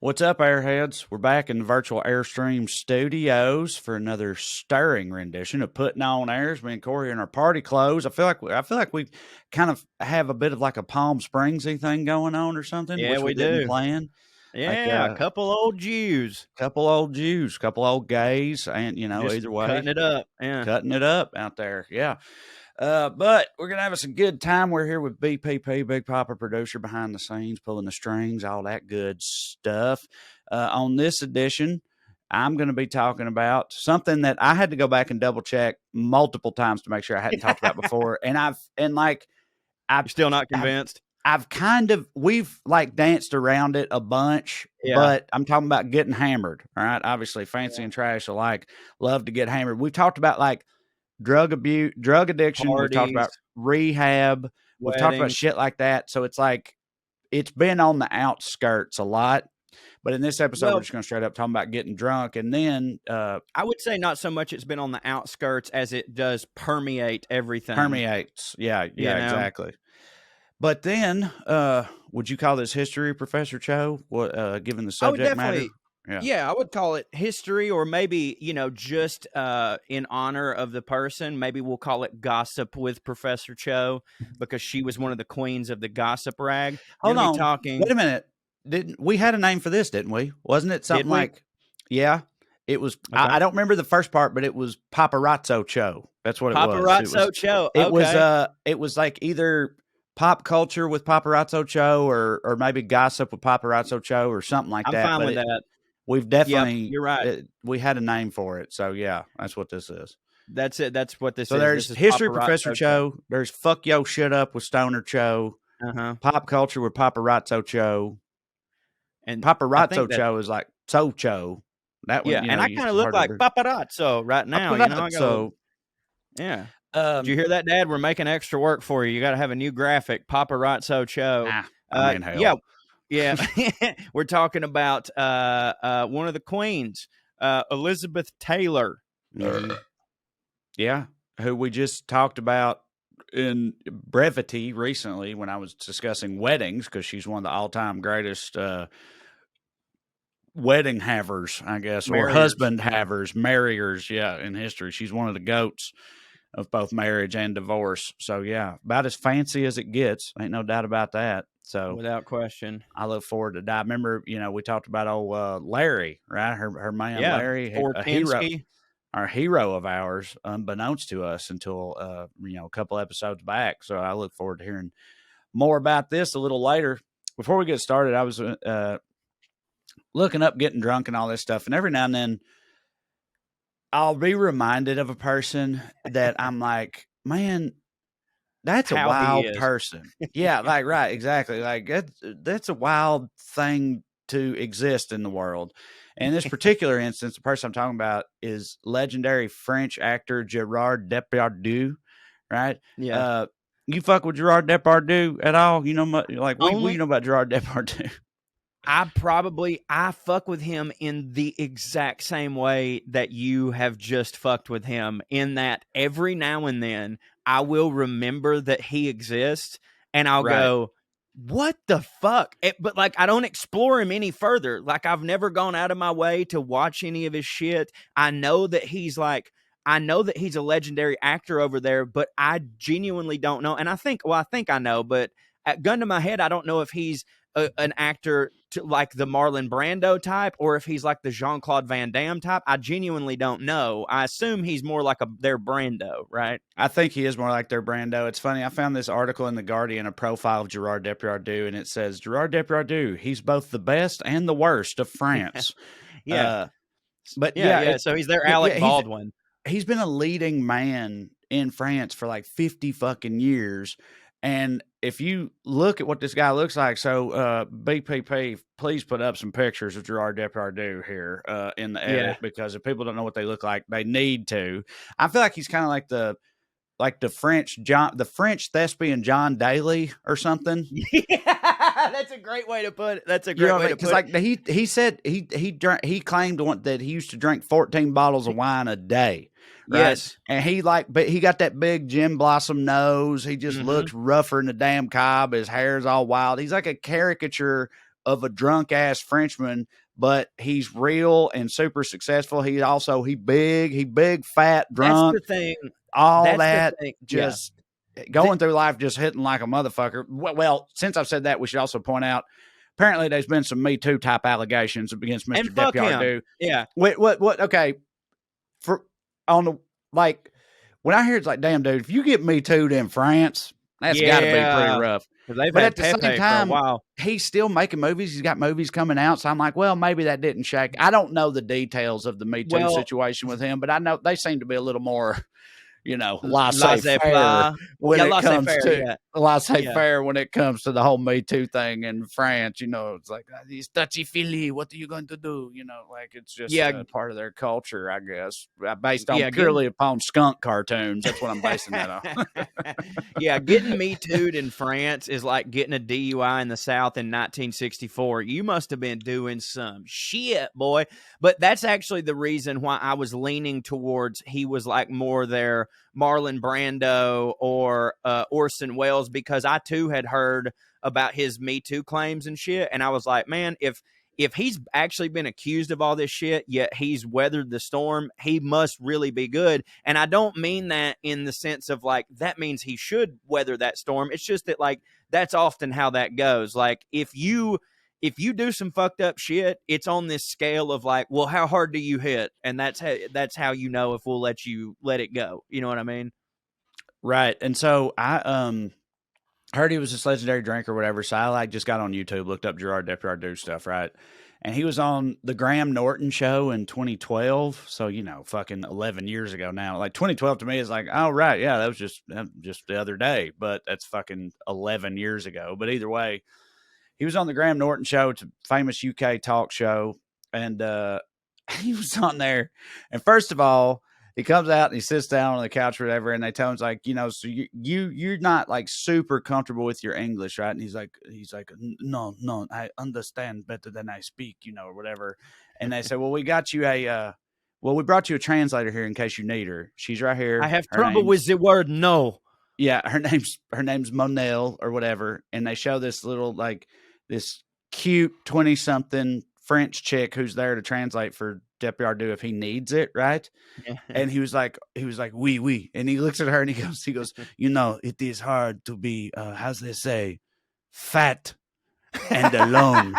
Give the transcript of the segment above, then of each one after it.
What's up, Airheads? We're back in the virtual Airstream studios for another stirring rendition of Puttin on Airs. Me and Corey in our party clothes. I feel like we kind of have a bit of like a Palm Springsy thing going on or something, Yeah, which we didn't do. plan. Yeah, a couple old Jews. Couple old Jews, couple old gays, and Just either way, cutting it up. Yeah. cutting it up out there. Yeah. But we're gonna have us a good time. We're here with BPP, Big Papa producer behind the scenes, pulling the strings, all that good stuff. On this edition, I'm going to be talking about something that I had to go back and double check multiple times to make sure I hadn't talked about before. And I'm You're still not convinced? we've like danced around it a bunch, but I'm talking about getting hammered. All right. Obviously, fancy and trash alike love to get hammered. We've talked about like drug abuse, drug addiction. Parties, we've talked about rehab. weddings. We've talked about shit like that. So it's like, it's been on the outskirts a lot. But in this episode, we're just going to straight up talk about getting drunk. And then I would say not so much it's been on the outskirts as it does permeate everything. Permeates. Yeah, exactly. But then, would you call this history, Professor Cho? What, given the subject matter? Yeah, I would call it history, or maybe, just in honor of the person, maybe we'll call it gossip with Professor Cho, because she was one of the queens of the gossip rag. Hold on. Wait a minute. Didn't we had a name for this, didn't we? Wasn't it something like, it was, okay. I don't remember the first part, but it was Paparazzo Cho. That's what it was. Paparazzo Cho. It was like either pop culture with Paparazzo Cho or maybe gossip with Paparazzo Cho or something like that. I'm fine with that. We've definitely, you're right. We had a name for it. So yeah, that's what this is. That's it. That's what this is. So there's history, Professor Cho. There's fuck yo shit up with Stoner Cho. Pop culture with Paparazzo Cho. And Paparazzo Cho is like so Cho. That one, and I kind of look like Paparazzo right now. Yeah. Did you hear that, Dad? We're making extra work for you. You got to have a new graphic, Paparazzo Cho. Yeah. We're talking about one of the queens, Elizabeth Taylor. Yeah, who we just talked about in brevity recently when I was discussing weddings, because she's one of the all-time greatest wedding havers, I guess, or husband havers, marriers, in history. She's one of the goats of both marriage and divorce. So, about as fancy as it gets. Ain't no doubt about that. So, without question, I look forward to that. I remember, we talked about old Larry, right? Her man, Larry, a hero. Our hero of ours, unbeknownst to us until, a couple episodes back. So I look forward to hearing more about this a little later. Before we get started, I was looking up getting drunk and all this stuff. And every now and then I'll be reminded of a person that I'm like, man, that's a wild person. Yeah, like, right, exactly. Like that's a wild thing to exist in the world. And in this particular instance, the person I'm talking about is legendary French actor Gerard Depardieu, right? Yeah. You fuck with Gerard Depardieu at all? You know, like what you know about Gerard Depardieu? I fuck with him in the exact same way that you have just fucked with him, in that every now and then I will remember that he exists and I'll go, what the fuck? But like, I don't explore him any further. Like, I've never gone out of my way to watch any of his shit. I know that he's a legendary actor over there, but I genuinely don't know. And I think I know, but at gun to my head, I don't know if he's an actor like the Marlon Brando type, or if he's like the Jean-Claude Van Damme type. I genuinely don't know. I assume he's more like their Brando, right? I think he is more like their Brando. It's funny. I found this article in The Guardian, a profile of Gerard Depardieu, and it says, Gerard Depardieu, he's both the best and the worst of France. So he's their Alec Baldwin. He's been a leading man in France for like 50 fucking years. And if you look at what this guy looks like, so BPP, please put up some pictures of Gerard Depardieu here in the edit, because if people don't know what they look like, they need to. I feel like he's kind of like the French thespian John Daly or something. Yeah, that's a great way to put it. That's a great way to put it. Like he said he claimed that he used to drink 14 bottles of wine a day. Right? Yes. And but he got that big Jim Blossom nose. He just looks rougher than the damn cob. His hair's all wild. He's like a caricature of a drunk ass Frenchman, but he's real and super successful. He big, fat, drunk. That's the thing. All That's that the thing. just going through life, just hitting like a motherfucker. Well, since I've said that, we should also point out, apparently there's been some Me Too type allegations against Mr. Depp Pardue. Yeah. What? Okay. When I hear it's like, damn, dude, if you get Me Too'd in France, that's got to be pretty rough. But at the same time, he's still making movies. He's got movies coming out. So I'm like, well, maybe that didn't shake. I don't know the details of the Me Too situation with him, but I know they seem to be a little more, laissez-faire when it comes to laissez-faire when it comes to the whole Me Too thing in France. It's like these touchy-feely. What are you going to do? It's just part of their culture, I guess, based on purely upon skunk cartoons. That's what I'm basing that on. Getting Me Too'd in France is like getting a DUI in the South in 1964. You must have been doing some shit, boy. But that's actually the reason why I was leaning towards he was like more their Marlon Brando or Orson Welles, because I too had heard about his Me Too claims and shit, and I was like, man, if he's actually been accused of all this shit, yet he's weathered the storm, he must really be good. And I don't mean that in the sense of like that means he should weather that storm. It's just that like that's often how that goes. Like if you do some fucked up shit, it's on this scale of like, well, how hard do you hit? And that's how you know if we'll let it go. You know what I mean? Right. And so I heard he was this legendary drinker or whatever. So I just got on YouTube, looked up Gerard Depardieu stuff, right? And he was on the Graham Norton show in 2012. So, fucking 11 years ago now. Like 2012 to me is like, oh, right. Yeah, that was just the other day. But that's fucking 11 years ago. But either way, he was on the Graham Norton show. It's a famous UK talk show. And he was on there. And first of all, he comes out and he sits down on the couch or whatever. And they tell him, like, so you're not like super comfortable with your English, right? And he's like, no, I understand better than I speak, or whatever. And they say, well, we brought you a translator here in case you need her. She's right here. I have trouble with the word no. Yeah, her name's Monel or whatever, and they show this little this cute 20-something French chick who's there to translate for Depardieu if he needs it, right? Yeah. And he was like, oui, and he looks at her and he goes, it is hard to be, how's they say, fat and alone.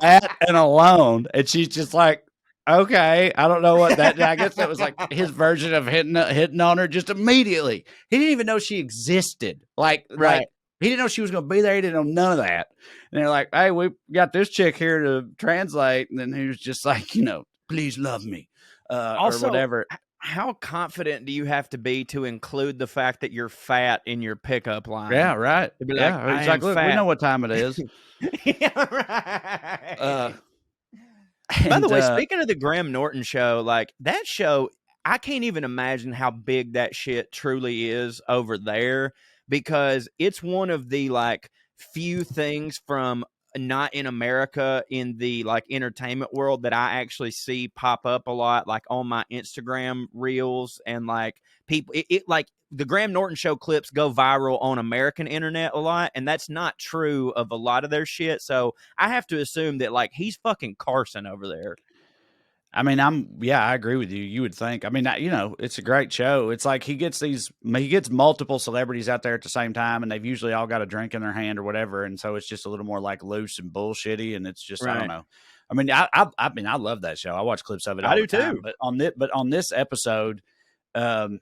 Fat and alone, and she's just like, okay, I don't know what that. I guess that was like his version of hitting on her just immediately. He didn't even know she existed. Right. He didn't know she was going to be there. He didn't know none of that. And they're like, hey, we got this chick here to translate. And then he was just like, please love me, also, or whatever. How confident do you have to be to include the fact that you're fat in your pickup line? Yeah, right. Yeah, he's like, look, we know what time it is. Yeah, right. By the way, speaking of the Graham Norton show, like that show, I can't even imagine how big that shit truly is over there, because it's one of the like few things from not in America in the like entertainment world that I actually see pop up a lot, like on my Instagram reels, and like people, it like the Graham Norton show clips go viral on American internet a lot, and that's not true of a lot of their shit. So I have to assume that like he's fucking Carson over there. I mean, I agree with you. You would think. I mean, it's a great show. It's like he gets multiple celebrities out there at the same time, and they've usually all got a drink in their hand or whatever, and so it's just a little more like loose and bullshitty, and it's just right. I don't know. I mean, I love that show. I watch clips of it all the time. Too. But on this episode, Graham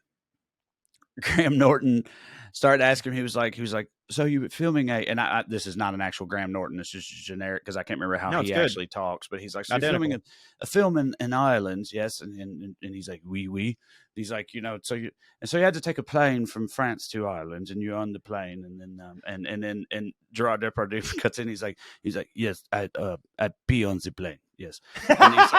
Norton started asking him. He was like, so you filming and this is not an actual Graham Norton. It's just generic because I can't remember how he actually talks. But he's like, so you're filming a film in Ireland, yes? And he's like, oui. He's like, so you had to take a plane from France to Ireland, and you're on the plane, and then Gerard Depardieu cuts in. He's like, yes, I pee on the plane, yes. And he's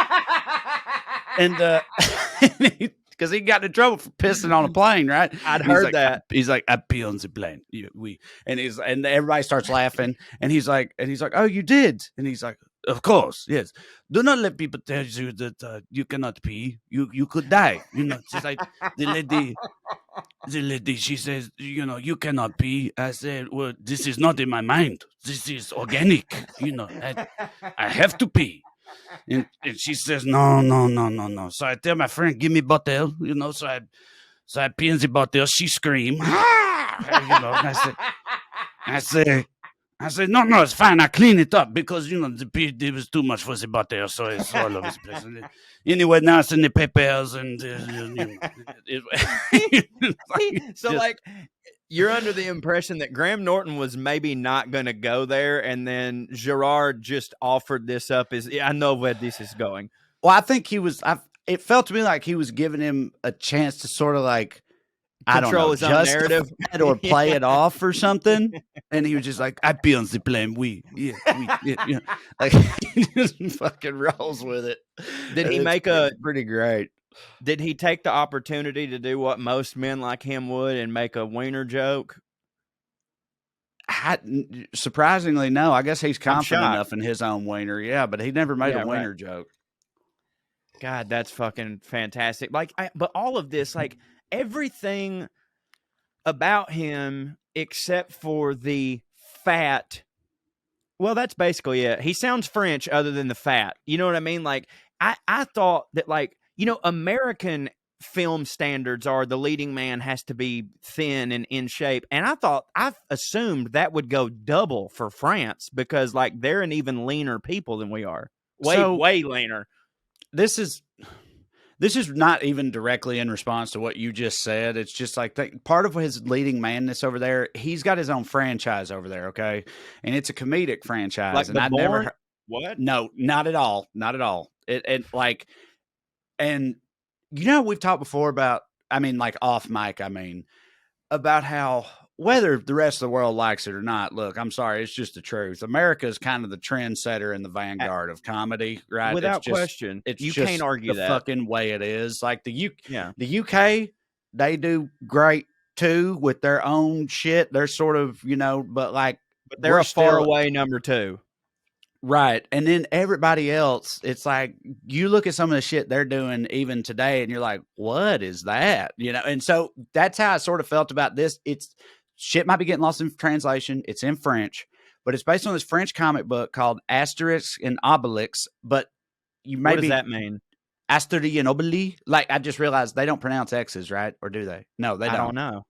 like, because he got in trouble for pissing on a plane, right? I'd heard that. He's like, I pee on the plane. And everybody starts laughing. And he's like, oh, you did? And he's like, of course, yes. Do not let people tell you that you cannot pee. You could die. Just like the lady the lady, she says, you cannot pee. I said, well, this is not in my mind. This is organic. I have to pee. And she says, no. So I tell my friend, give me bottle, so I pee in the bottle. She scream, I say, no, it's fine. I clean it up because, the pee, it was too much for the bottle. So it's all over the place. Anyway, now it's in the papers and, you're under the impression that Graham Norton was maybe not going to go there, and then Gerard just offered this up as, I know where this is going. Well, I think it felt to me like he was giving him a chance to sort of control his own narrative or play it off or something. And he was just like, I be on the plane. Like he just fucking rolls with it. Did he pretty great? Did he take the opportunity to do what most men like him would and make a wiener joke? Surprisingly, no. I guess he's confident enough in his own wiener. Yeah, but he never made a wiener joke. God, that's fucking fantastic. But all of this, everything about him except for the fat. Well, that's basically it. He sounds French other than the fat. You know what I mean? I thought that American film standards are the leading man has to be thin and in shape. And I assumed that would go double for France because they're an even leaner people than we are. Way leaner. This is not even directly in response to what you just said. It's just part of his leading manness over there. He's got his own franchise over there. Okay. And it's a comedic franchise. And I'd never, what? No, not at all. Not at all. And we've talked before about, off mic, about how whether the rest of the world likes it or not, look, I'm sorry, it's just the truth. America is kind of the trendsetter and the vanguard of comedy, right? Without question. You can't argue that. The fucking way it is. The UK, they do great too with their own shit. They're sort of, but they're a far away number two. Right. And then everybody else, it's you look at some of the shit they're doing even today and you're like, what is that? And so that's how I sort of felt about this. It's shit might be getting lost in translation. It's in French, but it's based on this French comic book called Asterix and Obelix. But what does that mean? Asterix and Obelix. I just realized they don't pronounce X's, right? Or do they? No, they don't. I don't know.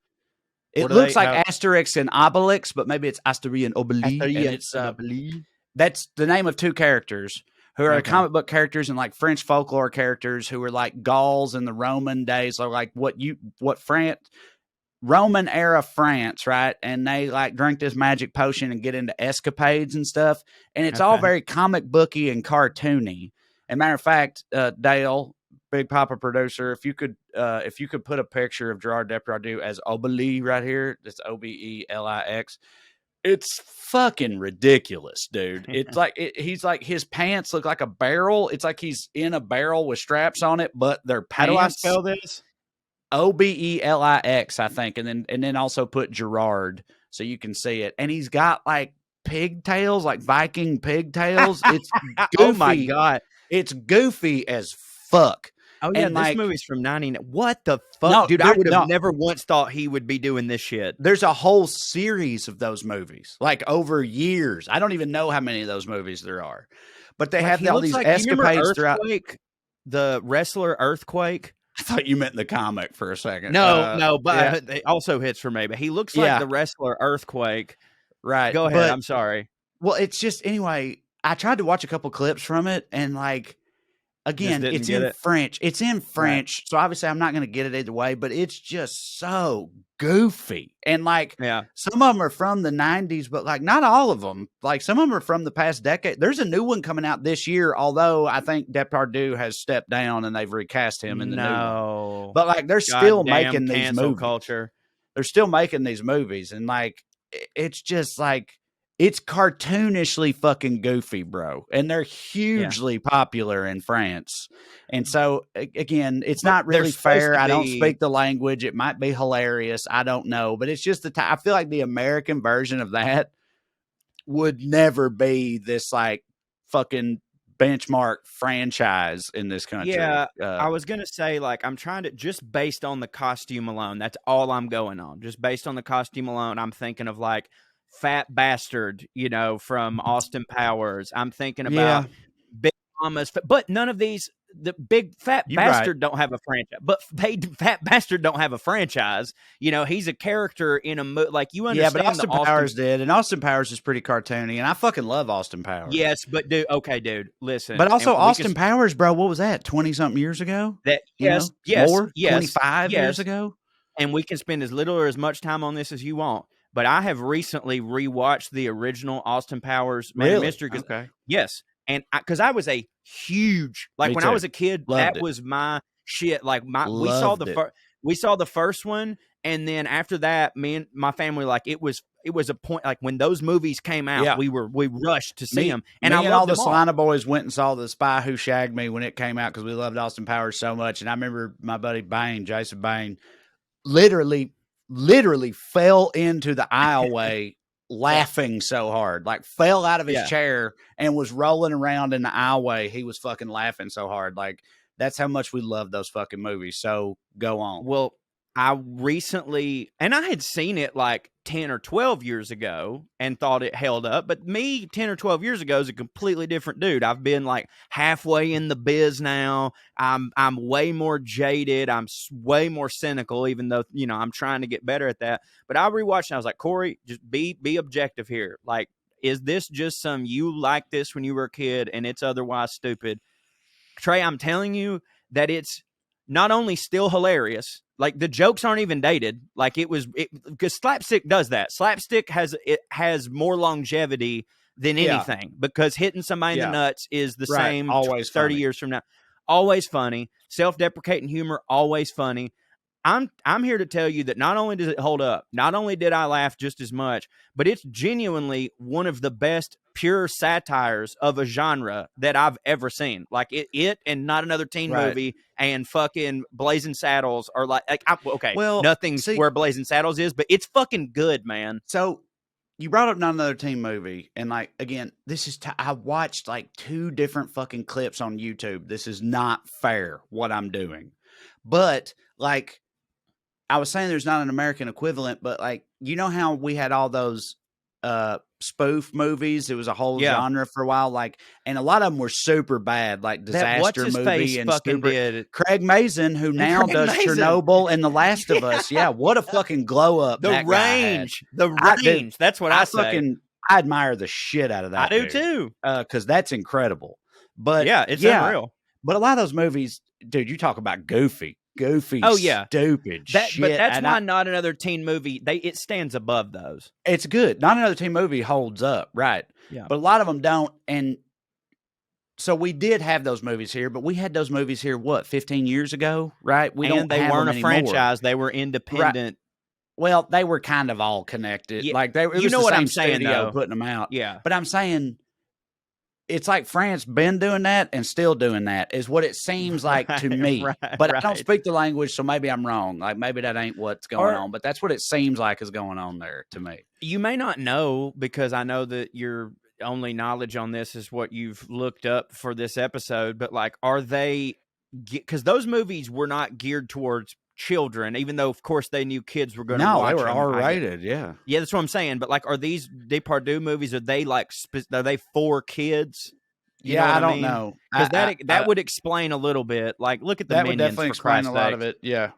It looks like Asterix and Obelix, but maybe it's Asterix and Obelix. That's the name of two characters who are comic book characters and French folklore characters who were Gauls in the Roman days, or Roman era France, right? And they drink this magic potion and get into escapades and stuff. And it's all very comic booky and cartoony. And matter of fact, Dale, Big Papa producer, if you could put a picture of Gerard Depardieu as Obelix right here, that's Obelix. It's fucking ridiculous, dude. It's he's his pants look like a barrel. It's like he's in a barrel with straps on it, but they're pants. How do I spell this? Obelix, I think, and then also put Gerard so you can see it. And he's got pigtails, Viking pigtails. It's goofy. Oh my god, it's goofy as fuck. Oh yeah, and this movie's from 99. What the fuck, no, dude? I would have never once thought he would be doing this shit. There's a whole series of those movies, over years. I don't even know how many of those movies there are, but they have all these escapades throughout. The wrestler Earthquake. I thought you meant the comic for a second. No, but it also hits for me. But he looks like the wrestler Earthquake. Right. Go ahead. I'm sorry. Well, it's just anyway. I tried to watch a couple clips from it, and again, it's in French. It's in French, right. So obviously I'm not going to get it either way. But it's just so goofy, and some of them are from the 90s, but not all of them. Some of them are from the past decade. There's a new one coming out this year, although I think Depardieu has stepped down and they've recast him in the new one. But they're still making these movies. Culture. They're still making these movies, and it's just it's cartoonishly fucking goofy, bro. And they're hugely popular in France. And so, again, it's not really fair. I don't speak the language. It might be hilarious. I don't know. But it's just I feel like the American version of that would never be this fucking benchmark franchise in this country. Yeah, I was going to say, like, I'm trying to, just based on the costume alone, that's all I'm going on. Just based on the costume alone, I'm thinking of, like, Fat Bastard, you know, from Austin Powers. I'm thinking about Big Mama's, but none of these, the Big Fat Bastard don't have a franchise, but Fat Bastard don't have a franchise. You know, he's a character in a like, you understand. Yeah, but Austin Powers did, and Austin Powers is pretty cartoony, and I fucking love Austin Powers. Yes, but dude, listen. But also Austin Powers, bro, what was that? 20-something years ago? Yes, more? 25 years ago? And we can spend as little or as much time on this as you want. But I have recently rewatched the original Austin Powers Man Mystery. Okay. Yes. And because I was a huge, like, when I was a kid, that was my shit. Like, we saw the first one, and then after that, me and my family, like, it was a point, like, when those movies came out, we rushed to see them, and all the Salina boys went and saw The Spy Who Shagged Me when it came out because we loved Austin Powers so much. And I remember my buddy Jason Bain, literally fell into the aisleway. Laughing so hard, like fell out of his chair and was rolling around in the aisleway. He was fucking laughing so hard. Like, that's how much we love those fucking movies. So go on. Well, I recently, and I had seen it like 10 or 12 years ago and thought it held up, but me 10 or 12 years ago is a completely different dude. I've been like halfway in the biz now. I'm way more jaded. I'm way more cynical, even though, you know, I'm trying to get better at that. But I rewatched and I was like, Corey, just be objective here. Like, is this just some, you like this when you were a kid and it's otherwise stupid? Trae, I'm telling you that it's not only still hilarious, like, the jokes aren't even dated. Like, because Slapstick does that. Slapstick has more longevity than anything because hitting somebody in the nuts is the same always 30 years from now. Always funny. Self-deprecating humor, always funny. I'm here to tell you that not only does it hold up, not only did I laugh just as much, but it's genuinely one of the best pure satires of a genre that I've ever seen. Like, it and Not Another Teen Movie and fucking Blazing Saddles are like nothing's where Blazing Saddles is, but it's fucking good, man. So you brought up Not Another Teen Movie, and, like, again, this is I watched like 2 different fucking clips on YouTube. This is not fair what I'm doing, but, like, I was saying there's not an American equivalent, but, like, you know how we had all those spoof movies? It was a whole genre for a while, like, and a lot of them were super bad, like Disaster Movie and stupid. Craig Mazin, who now does Chernobyl and The Last of Us. Yeah, what a fucking glow up! The range. That's what I say. I admire the shit out of that. I do too, because that's incredible. But it's unreal. But a lot of those movies, dude, you talk about goofy, stupid shit. But that's why Not Another Teen Movie, it stands above those. It's good. Not Another Teen Movie holds up, right? Yeah. But a lot of them don't. And so we did have those movies here, but we had those movies here, 15 years ago, right? They weren't a franchise. They were independent. Right. Well, they were kind of all connected. Yeah. Like, it was the same studio putting them out. Yeah. But I'm saying, it's like France been doing that and still doing that is what it seems like to me. But I don't speak the language, so maybe I'm wrong. Like, maybe that ain't what's going on, but that's what it seems like is going on there to me. You may not know, because I know that your only knowledge on this is what you've looked up for this episode, but, like, are they, because those movies were not geared towards children, even though, of course, they knew kids were going to watch them. No, they were R-rated, yeah. Yeah, that's what I'm saying. But, like, are these Pardue movies, are they, like, are they for kids? I don't know. Because that would explain a little bit. Like, look at the Minions, would definitely explain a lot sake. Of it, yeah.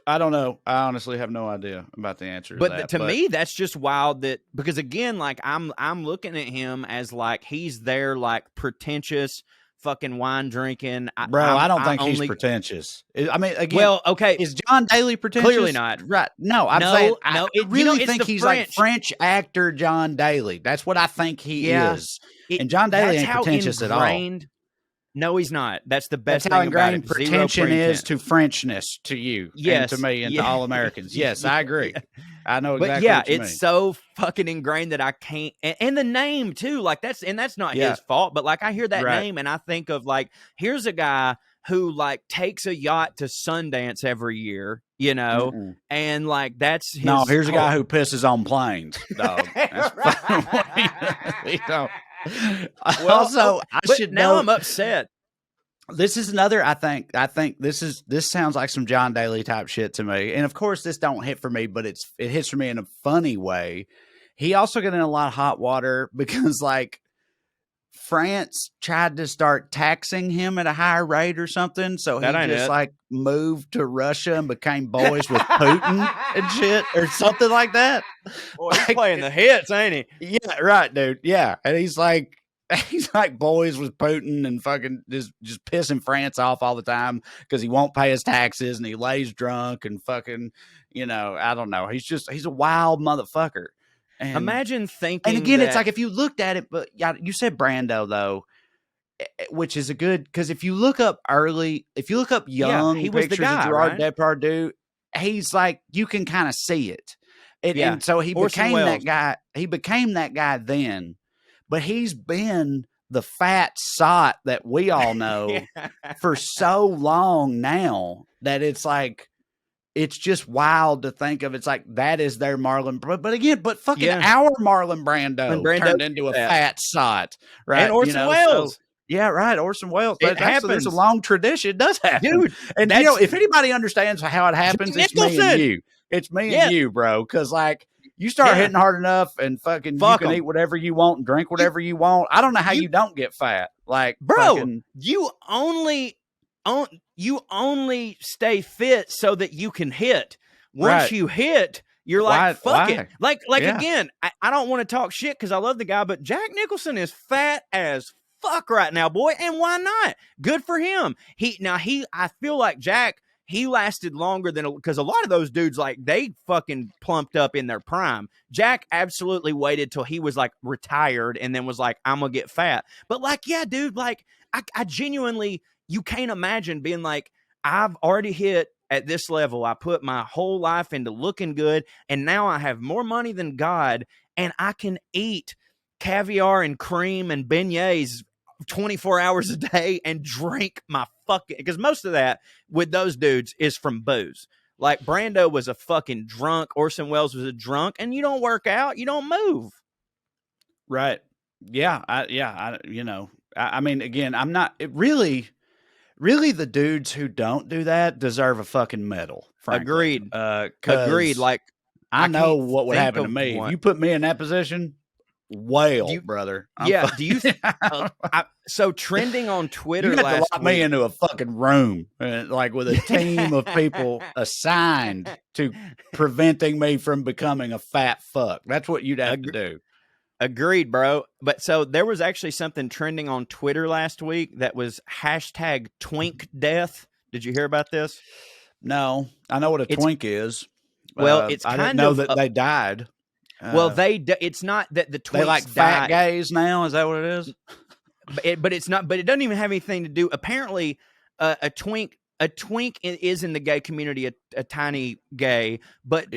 I don't know. I honestly have no idea about the answer to that. But to me, that's just wild that, because, again, like, I'm looking at him as, like, he's there, like, pretentious, fucking wine drinking. I don't think he's pretentious. I mean, again, well, okay, is John Daly pretentious? Clearly not. Right? No, I'm saying I really think he's like French actor John Daly. That's what I think he is. And John Daly ain't pretentious at all. No, he's not. That's the best. That's how thing ingrained about it. pretension is to Frenchness to you, and to me, and to all Americans. Yes, I agree. I know exactly. But what you mean. So fucking ingrained that I can't. And the name too, like that's not his fault. But like I hear that name and I think of like, here's a guy who like takes a yacht to Sundance every year, you know, and like that's his. Here's a guy who pisses on planes, dog. That's Well, also, I should know. I'm upset. This is another. I think this sounds like some John Daly type shit to me. And of course, this don't hit for me, but it hits for me in a funny way. He also got in a lot of hot water because like France tried to start taxing him at a higher rate or something. So he just like moved to Russia and became boys with Putin and shit or something like that. Boy, he's playing the hits, ain't he? Yeah, right, dude. Yeah. And he's like boys with Putin and fucking just pissing France off all the time because he won't pay his taxes and he lays drunk and fucking, I don't know. He's a wild motherfucker. And imagine thinking. And again, it's like if you looked at it, but you said Brando though, which is a good because if you look up young, he was the guy, of Gerard right? Depardieu, he's like you can kind of see it. And so he became that guy. He became that guy then. But he's been the fat sot that we all know for so long now that it's like, it's just wild to think of. It's like, that is their Marlon. But again, our Marlon Brando turned into a fat sot. Right. And Orson Welles. So, yeah, right. Orson Welles. It happens. There's a long tradition. It does happen. Dude. And if anybody understands how it happens, it's me and you. It's me and you, bro. Because like, you start hitting hard enough and fucking you can eat whatever you want and drink whatever you want. I don't know how you don't get fat. Like, bro, you only stay fit so that you can hit. Once you hit, you're like, fuck it. Like again, I don't want to talk shit because I love the guy, but Jack Nicholson is fat as fuck right now, boy. And why not? Good for him. I feel like Jack, he lasted longer than, because a lot of those dudes, like, they fucking plumped up in their prime. Jack absolutely waited till he was like retired and then was like, I'm gonna get fat. But like, yeah, dude, like I genuinely, you can't imagine being like, I've already hit at this level. I put my whole life into looking good and now I have more money than God and I can eat caviar and cream and beignets 24 hours a day and drink my fucking, because most of that with those dudes is from booze. Like Brando was a fucking drunk, Orson Welles was a drunk, and you don't work out, you don't move. Right. Yeah. I mean, again, I'm not really the dudes who don't do that deserve a fucking medal. Frankly. Agreed. Agreed. Like I know what would happen to me. If you put me in that position, brother. Do you? So trending on Twitter, you had to lock me into a fucking room, like with a team of people assigned to preventing me from becoming a fat fuck. That's what you'd have to do. Agreed, bro. But so there was actually something trending on Twitter last week that was hashtag Twink Death. Did you hear about this? No, I know what a twink is. Well, it's I didn't know that they died. Well, it's not that the twinks they like fat gays now. Is that what it is? But it's not. But it doesn't even have anything to do. Apparently, a twink is in the gay community a tiny gay, but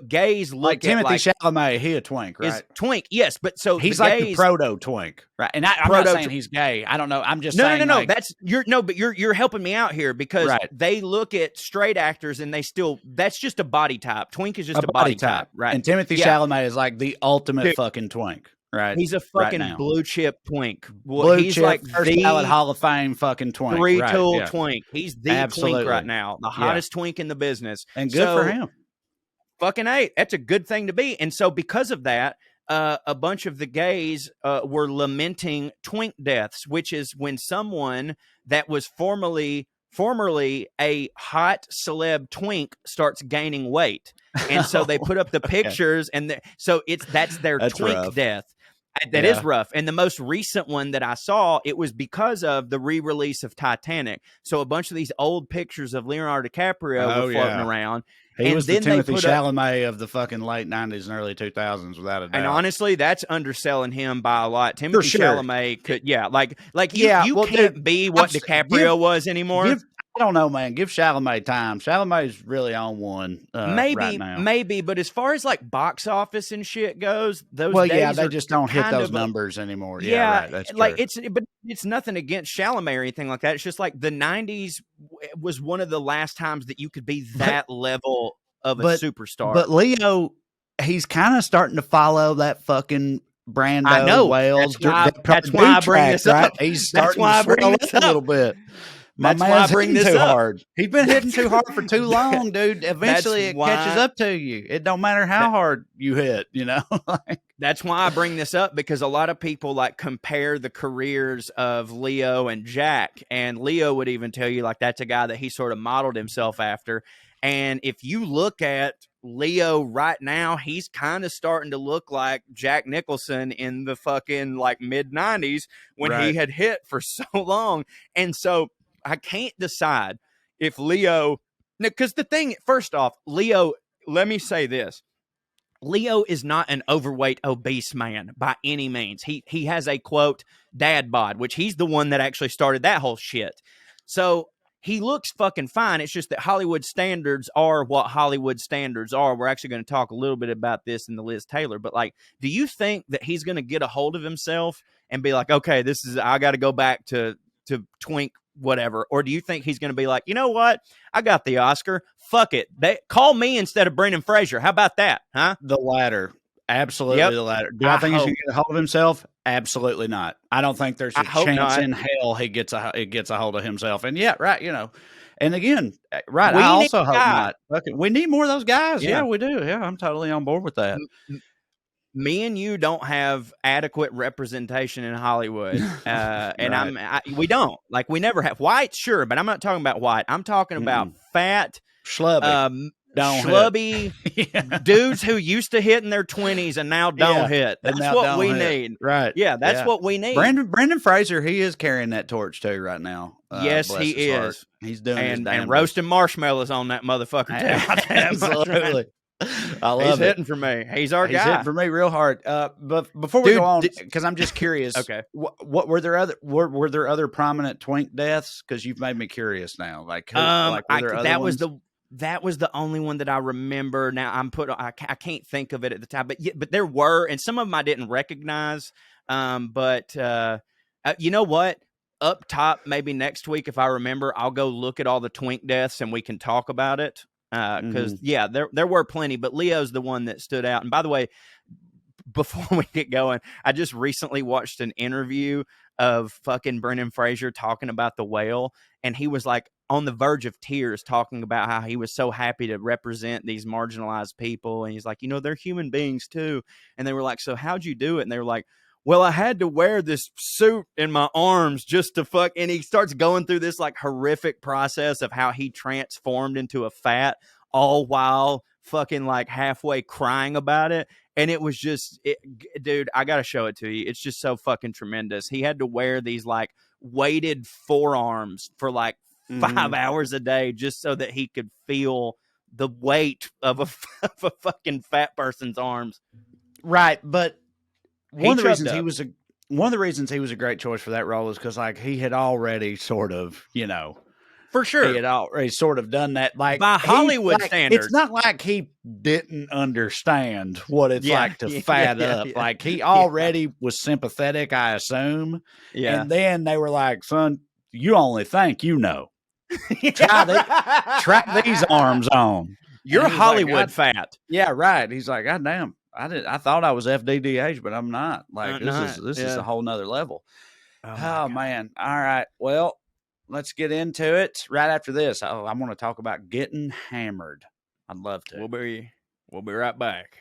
gays look like Timothy Chalamet. He a twink, right? Is twink, yes. But so he's like the proto twink, right? And I'm not saying he's gay. I don't know. I'm just saying no. That's but you're helping me out here because they look at straight actors and that's just a body type. Twink is just a body type, right? And Timothy Chalamet is like the ultimate fucking twink. Right, he's a fucking blue chip twink. He's like first ballot Hall of Fame fucking twink. Three-tool twink. He's the twink right now, the hottest twink in the business, and good for him. Fucking A, that's a good thing to be. And so because of that, a bunch of the gays were lamenting twink deaths, which is when someone that was formerly a hot celeb twink starts gaining weight. And so they put up the pictures, and that's their twink rough. Death. That is rough. And the most recent one that I saw, it was because of the re-release of Titanic. So a bunch of these old pictures of Leonardo DiCaprio were floating around. He was the Timothy Chalamet of the fucking late 90s and early 2000s, without a doubt. And honestly, that's underselling him by a lot. Timothy Chalamet could, you can't be what DiCaprio was anymore. I don't know, man. Give Chalamet time. Chalamet's really on one right now. Maybe, but as far as like box office and shit goes, those they just don't hit those numbers anymore. Yeah, right. That's like true. It's nothing against Chalamet or anything like that. It's just like the 90s was one of the last times that you could be that level of a superstar. But Leo, he's kind of starting to follow that fucking Brando, Wales. That's why I bring this up. He's starting to swell up a little bit. My man's hitting too hard. He's been hitting too hard for too long, dude. Eventually it catches up to you. It don't matter how hard you hit, you know? That's why I bring this up, because a lot of people like compare the careers of Leo and Jack, and Leo would even tell you like that's a guy that he sort of modeled himself after. And if you look at Leo right now, he's kind of starting to look like Jack Nicholson in the fucking like mid 90s when he had hit for so long. And so I can't decide if Leo, because the thing, first off, Leo, let me say this. Leo is not an overweight, obese man by any means. He has a, quote, dad bod, which he's the one that actually started that whole shit. So he looks fucking fine. It's just that Hollywood standards are what Hollywood standards are. We're actually going to talk a little bit about this in the Liz Taylor. But, like, do you think that he's going to get a hold of himself and be like, okay, I got to go back to Twink whatever? Or do you think he's going to be like, you know what? I got the Oscar. Fuck it. Call me instead of Brendan Fraser. How about that? Huh? The latter. Absolutely the latter. Do I think he's going to get a hold of himself? Absolutely not. I don't think there's a chance in hell he gets a hold of himself. And yeah, right, you know. And again, right, I also hope not. We need more of those guys. Yeah, we do. Yeah, I'm totally on board with that. Me and you don't have adequate representation in Hollywood, and we don't. Like, we never have. White, sure, but I'm not talking about white. I'm talking about fat, schlubby, dudes who used to hit in their 20s and now don't hit. That's what we need. Right. Yeah, that's what we need. Brendan Fraser, he is carrying that torch too right now. Yes, he is. Heart. He's doing his damn and roasting marshmallows on that motherfucker too. Absolutely. I love He's hitting for me. He's our guy. He's hitting for me real hard. But before we go on, because I'm just curious. Okay. What were there other prominent Twink deaths? Because you've made me curious now. Like, that was the only one that I remember. Now I can't think of it at the time, but there were, and some of them I didn't recognize. But you know what? Up top, maybe next week, if I remember, I'll go look at all the Twink deaths and we can talk about it. Because there were plenty, but Leo's the one that stood out. And by the way, before we get going, I just recently watched an interview of fucking Brendan Fraser talking about the whale, and he was like on the verge of tears talking about how he was so happy to represent these marginalized people. And he's like, you know, they're human beings too. And they were like, so how'd you do it? And they were like, well, I had to wear this suit in my arms just to fuck. And he starts going through this like horrific process of how he transformed into a fat, all while fucking like halfway crying about it. And it was just, dude, I got to show it to you. It's just so fucking tremendous. He had to wear these like weighted forearms for like 5 hours a day just so that he could feel the weight of a fucking fat person's arms. Right. But one of the reasons he was a great choice for that role is because like he had already sort of, you know, for sure, he had already sort of done that, like by Hollywood standards. It's not like he didn't understand what it's like to fat up. Yeah. Like he already was sympathetic, I assume. Yeah, and then they were like, "Son, you only think you know. Try these arms on. You're Hollywood fat." Yeah, right. He's like, "God damn. I thought I was FDDH, but I'm not. Like this is a whole nother level." Oh man. All right. Well, let's get into it. Right after this, I want to talk about getting hammered. I'd love to. We'll be right back.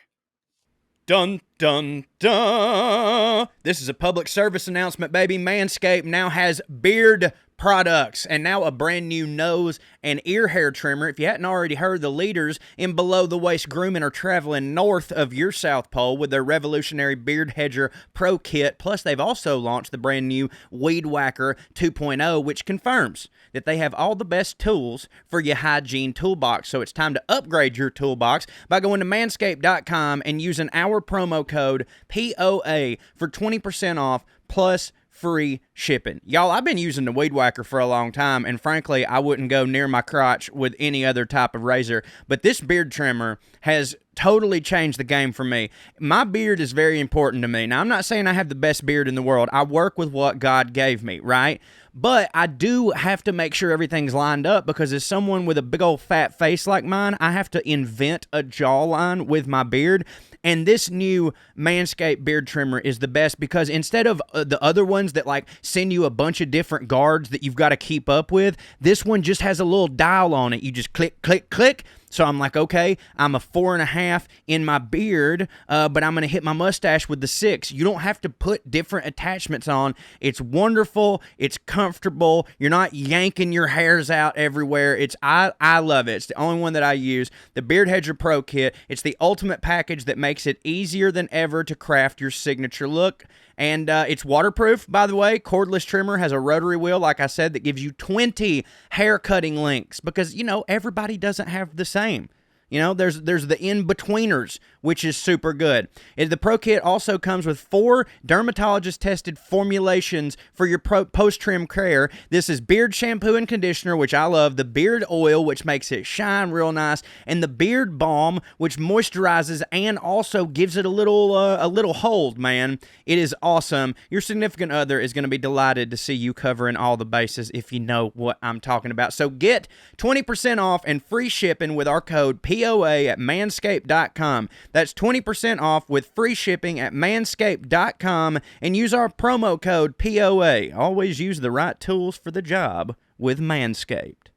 Dun, dun, dun. This is a public service announcement, baby. Manscape now has beard products and now a brand new nose and ear hair trimmer. If you hadn't already heard, the leaders in below the waist grooming are traveling north of your South Pole with their revolutionary Beard Hedger Pro Kit. Plus, they've also launched the brand new Weed Whacker 2.0, which confirms that they have all the best tools for your hygiene toolbox. So it's time to upgrade your toolbox by going to manscaped.com and using our promo code POA for 20% off plus free shipping. Y'all, I've been using the Weed Whacker for a long time, and frankly, I wouldn't go near my crotch with any other type of razor, but this beard trimmer has totally changed the game for me. My beard is very important to me. Now, I'm not saying I have the best beard in the world. I work with what God gave me, right? But I do have to make sure everything's lined up, because as someone with a big old fat face like mine, I have to invent a jawline with my beard. And this new Manscaped beard trimmer is the best, because instead of the other ones that like send you a bunch of different guards that you've got to keep up with, this one just has a little dial on it. You just click, click, click. So I'm like, okay, I'm a 4.5 in my beard, but I'm going to hit my mustache with the 6. You don't have to put different attachments on. It's wonderful. It's comfortable. You're not yanking your hairs out everywhere. I love it. It's the only one that I use. The Beard Hedger Pro Kit. It's the ultimate package that makes it easier than ever to craft your signature look. And it's waterproof, by the way. Cordless trimmer, has a rotary wheel, like I said, that gives you 20 hair cutting links, because, you know, everybody doesn't have the same. You know, there's the in-betweeners, which is super good. The Pro Kit also comes with 4 dermatologist-tested formulations for your post-trim care. This is beard shampoo and conditioner, which I love, the beard oil, which makes it shine real nice, and the beard balm, which moisturizes and also gives it a little hold, man. It is awesome. Your significant other is going to be delighted to see you covering all the bases, if you know what I'm talking about. So get 20% off and free shipping with our code POA at manscaped.com. That's 20% off with free shipping at manscaped.com, and use our promo code POA. Always use the right tools for the job with Manscaped.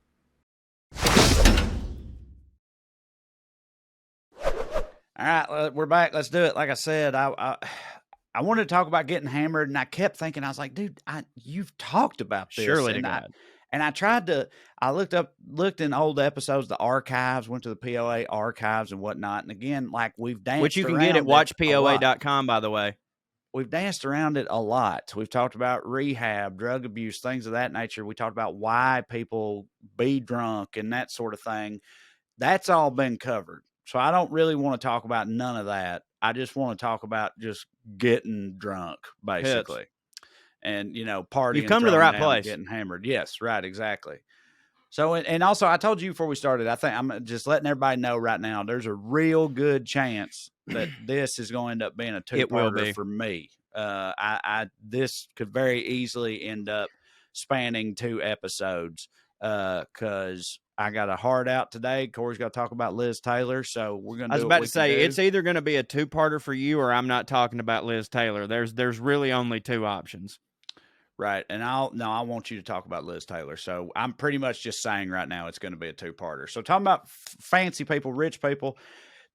All right, we're back. Let's do it. Like I said, I wanted to talk about getting hammered, and I kept thinking, I was like, dude, you've talked about this. Surely to God. And I tried to, I looked in old episodes, the archives, went to the POA archives and whatnot. And again, like we've danced, which you can get at watchpoa.com, by the way. We've danced around it a lot. We've talked about rehab, drug abuse, things of that nature. We talked about why people be drunk and that sort of thing. That's all been covered. So I don't really want to talk about none of that. I just want to talk about just getting drunk, basically. Hits. And, you know, partying. You've come to the right place. Getting hammered. Yes, right, exactly. So, and also, I told you before we started, I think I'm just letting everybody know right now, there's a real good chance that this is going to end up being a two-parter for me. This could very easily end up spanning 2 episodes because I got a hard out today. Corey's got to talk about Liz Taylor, so we're going to. I was about to say it's either going to be a 2-parter for you, or I'm not talking about Liz Taylor. There's really only 2 options. Right, and I want you to talk about Liz Taylor. So I'm pretty much just saying right now it's going to be a 2-parter. So talking about fancy people, rich people,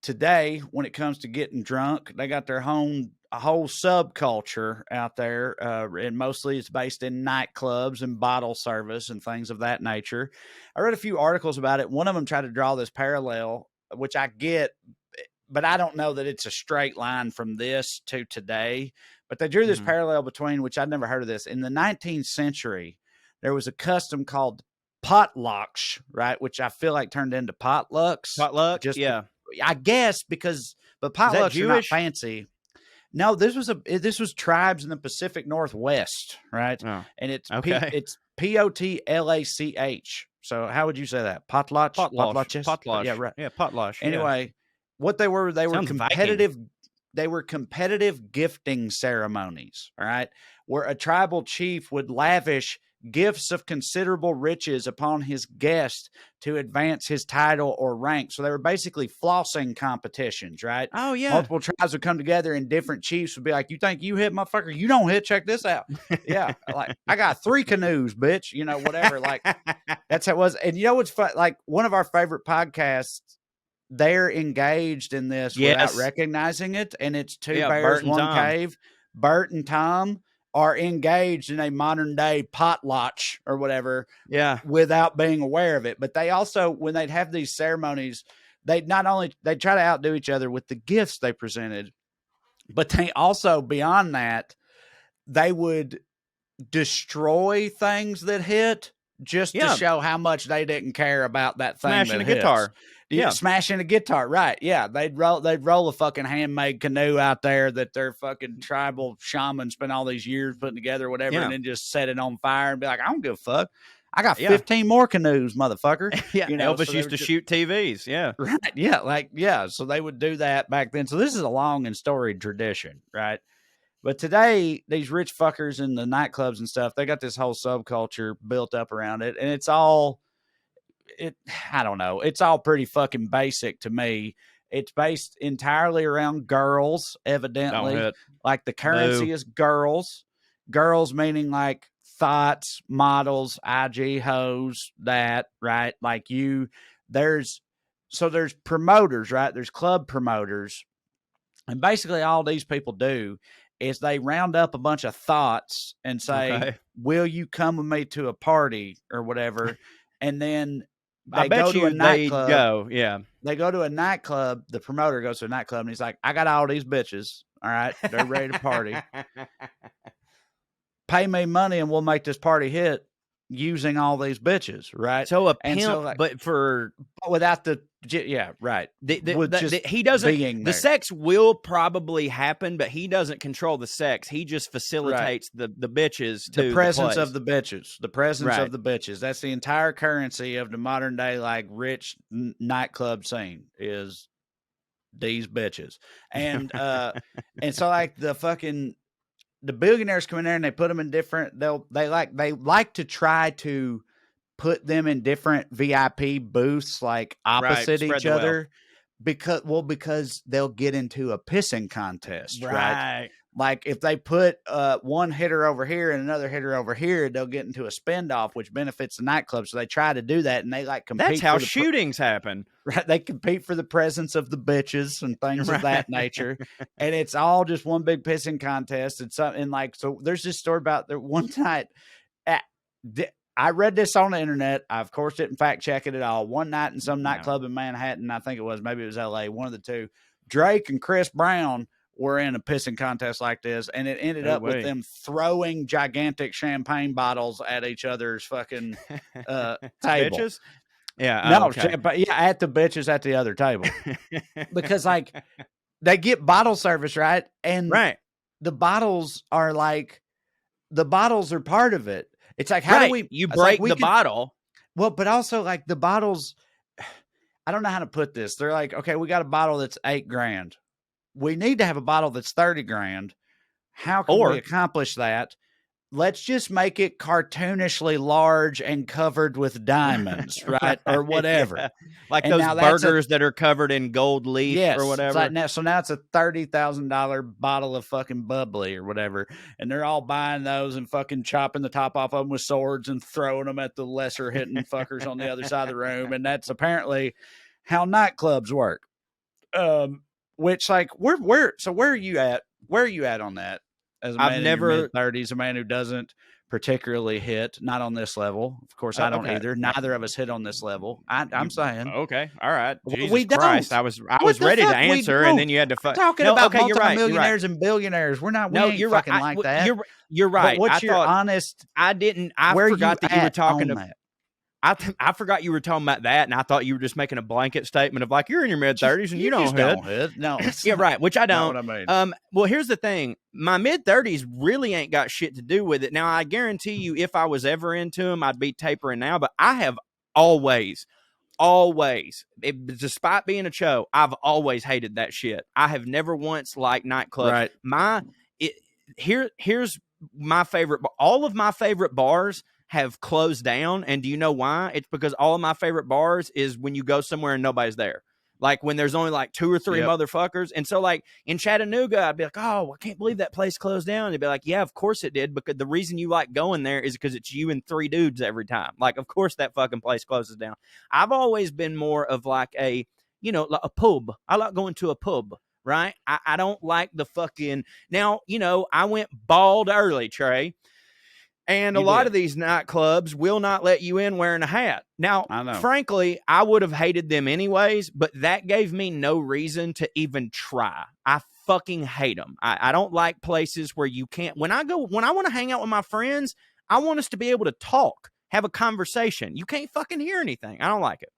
today when it comes to getting drunk, they got their a whole subculture out there, and mostly it's based in nightclubs and bottle service and things of that nature. I read a few articles about it. One of them tried to draw this parallel, which I get, but I don't know that it's a straight line from this to today. But they drew this parallel between, which I'd never heard of this. In the 19th century, there was a custom called potlatches, right? Which I feel like turned into potlucks. Potluck, yeah. I guess but potlucks are not fancy. No, this was tribes in the Pacific Northwest, right? Oh, and it's okay. It's Potlach. So how would you say that? Potlatches? Potlatch. Yeah, right. Yeah, potlatch. Anyway, what they were competitive. Viking. They were competitive gifting ceremonies, all right, where a tribal chief would lavish gifts of considerable riches upon his guest to advance his title or rank. So they were basically flossing competitions, right? Oh, yeah. Multiple tribes would come together and different chiefs would be like, you think you hit, motherfucker? You don't hit. Check this out. Yeah. Like, I got 3 canoes, bitch. You know, whatever. Like, that's how it was. And you know what's fun? Like, one of our favorite podcasts, they're engaged in this without recognizing it. And it's 2 bears, 1 cave. Bert and Tom are engaged in a modern day potlatch or whatever. Yeah. Without being aware of it. But they also, when they'd have these ceremonies, they'd try to outdo each other with the gifts they presented, but they also, beyond that, they would destroy things that hit just to show how much they didn't care about that thing. Smashing a guitar. Yeah, smashing a guitar, right? Yeah, they'd roll a fucking handmade canoe out there that their fucking tribal shaman spent all these years putting together, or whatever, and then just set it on fire and be like, I don't give a fuck. I got 15 more canoes, motherfucker. Yeah, you know, Elvis used to shoot TVs. Yeah, right. Yeah, so they would do that back then. So this is a long and storied tradition, right? But today, these rich fuckers in the nightclubs and stuff, they got this whole subculture built up around it, and it's all I don't know. It's all pretty fucking basic to me. It's based entirely around girls, evidently. Like the currency is girls. Girls meaning like thoughts, models, IG hoes, that, right? Like there's promoters, right? There's club promoters. And basically all these people do is they round up a bunch of thoughts and say, will you come with me to a party or whatever? And then they go to a nightclub. They go to a nightclub. The promoter goes to a nightclub and he's like, I got all these bitches. All right. They're ready to party. Pay me money and we'll make this party hit using all these bitches. Right. So a pimp, but for without the, yeah, right. He doesn't, the sex will probably happen, but he doesn't control the sex. He just facilitates the bitches to the presence of the bitches, of the bitches. That's the entire currency of the modern day, like rich nightclub scene is these bitches. And, and so like the billionaires come in there and they put them in different, they like to try to put them in different VIP booths, like opposite each other, because they'll get into a pissing contest, right? Like if they put one hitter over here and another hitter over here, they'll get into a spin off, which benefits the nightclub. So they try to do that, and they like compete. That's how shootings happen, right? They compete for the presence of the bitches and things of that nature, and it's all just one big pissing contest. And something like so. There's this story about there one night. I read this on the internet. I, of course, didn't fact check it at all. One night in some nightclub in Manhattan, I think maybe it was LA, one of the two, Drake and Chris Brown were in a pissing contest like this, and it ended up with them throwing gigantic champagne bottles at each other's fucking table. Bitches? Yeah. No, but yeah, at the bitches at the other table. Because, like, they get bottle service, right? And the bottles are part of it. It's like, how do you break the bottle? Well, but also like the bottles, I don't know how to put this. They're like, okay, we got a bottle that's $8,000. We need to have a bottle that's $30,000. How can we accomplish that? Let's just make it cartoonishly large and covered with diamonds, right? Or whatever. Yeah. Like and those burgers that are covered in gold leaf or whatever. Like now, so now it's a $30,000 bottle of fucking bubbly or whatever. And they're all buying those and fucking chopping the top off of them with swords and throwing them at the lesser hitting fuckers on the other side of the room. And that's apparently how nightclubs work. Which like, where are you at? Where are you at on that? As a man in your mid-30s, a man who doesn't particularly hit, not on this level. Of course, I don't either. Neither of us hit on this level. I'm saying. Okay, all right. Jesus we Christ. don't. I was ready to answer, and then you had to talking about multi-millionaires and billionaires. We're not. You're fucking right. Like that. You're right. But what's your honest? I forgot that you were talking about. I forgot you were talking about that, and I thought you were just making a blanket statement of like, you're in your mid-30s and you don't hit. No. Yeah, right, which I don't. Not what I mean. Well, here's the thing. My mid-30s really ain't got shit to do with it. Now, I guarantee you, if I was ever into them, I'd be tapering now, but I have always, despite being a cho, I've always hated that shit. I have never once liked nightclubs. Right. Here's my favorite. All of my favorite bars have closed down. And do you know why? It's because all of my favorite bars is when you go somewhere and nobody's there. Like when there's only like 2 or 3 motherfuckers. And so like in Chattanooga, I'd be like, oh, I can't believe that place closed down. They'd be like, yeah, of course it did. Because the reason you like going there is because it's you and 3 dudes every time. Like, of course that fucking place closes down. I've always been more of like like a pub. I like going to a pub. Right. I don't like the fucking now, I went bald early, Trae. And a lot of these nightclubs will not let you in wearing a hat. Now, frankly, I would have hated them anyways, but that gave me no reason to even try. I fucking hate them. I don't like places where you can't. When I want to hang out with my friends, I want us to be able to talk, have a conversation. You can't fucking hear anything. I don't like it.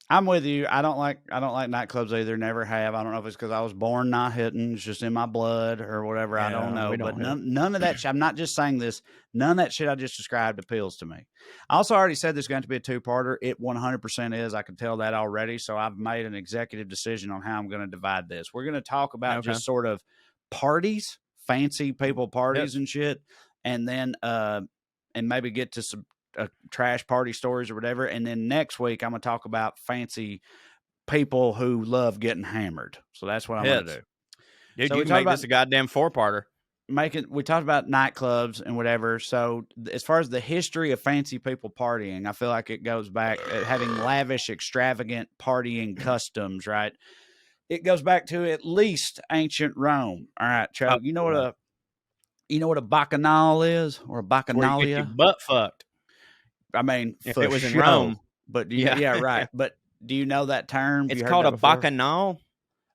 I'm with you. I don't like nightclubs either. Never have. I don't know if it's because I was born not hitting. It's just in my blood or whatever. I don't know. But none of that. I'm not just saying this. None of that shit I just described appeals to me. I also already said there's going to be a 2-parter. It 100% is. I can tell that already. So I've made an executive decision on how I'm going to divide this. We're going to talk about just sort of parties, fancy people parties and shit, and then and maybe get to some trash party stories or whatever. And then next week, I'm going to talk about fancy people who love getting hammered. So that's what I'm going to do. Dude, so you can make this a goddamn 4-parter. We talked about nightclubs and whatever. So as far as the history of fancy people partying, I feel like it goes back having lavish, extravagant partying customs, right? It goes back to at least ancient Rome. All right, Trae, you know what a bacchanal is, or a bacchanalia? Where you get your butt fucked. I mean, if it was in Rome, but yeah, right. But do you know that term? It's called a bacchanal.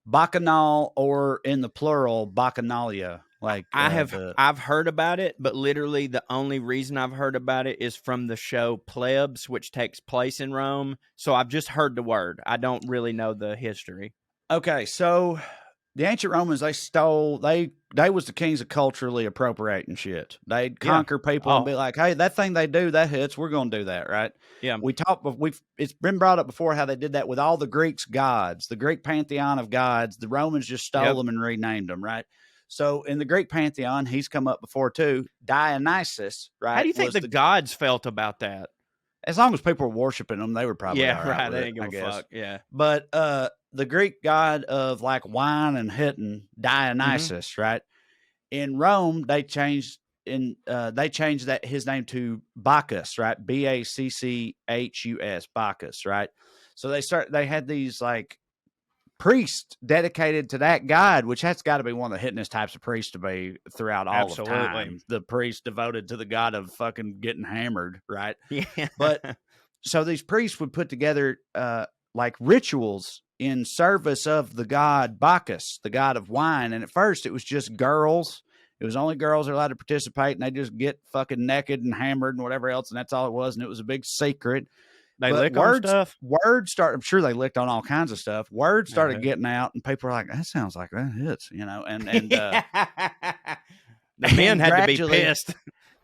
Bacchanal, or in the plural, bacchanalia. Like I've heard about it, but literally the only reason I've heard about it is from the show Plebs, which takes place in Rome. So I've just heard the word. I don't really know the history. Okay, so the ancient Romans, they was the kings of culturally appropriating shit. They'd conquer people and be like, hey, that thing they do, that hits, we're going to do that, right? Yeah. It's been brought up before how they did that with all the Greeks' gods, the Greek pantheon of gods. The Romans just stole them and renamed them, right? So in the Greek pantheon, he's come up before too. Dionysus, right? How do you think the gods felt about that? As long as people were worshiping them, they were probably all right. They didn't give a fuck. Yeah. But the Greek god of like wine and hitting, Dionysus, right? In Rome, they changed that his name to Bacchus, right? Bacchus, Bacchus, right? So they had these like priests dedicated to that god, which that's got to be one of the hittingest types of priests to be throughout all of time. The priest devoted to the god of fucking getting hammered, right? Yeah. But so these priests would put together like rituals in service of the god Bacchus, the god of wine. And at first it was just girls. It was only girls that were allowed to participate, and they just get fucking naked and hammered and whatever else. And that's all it was. And it was a big secret. They lick on stuff. I'm sure they licked on all kinds of stuff. Word started getting out, and people were like, that sounds like that hits, you know? And the men had to be pissed.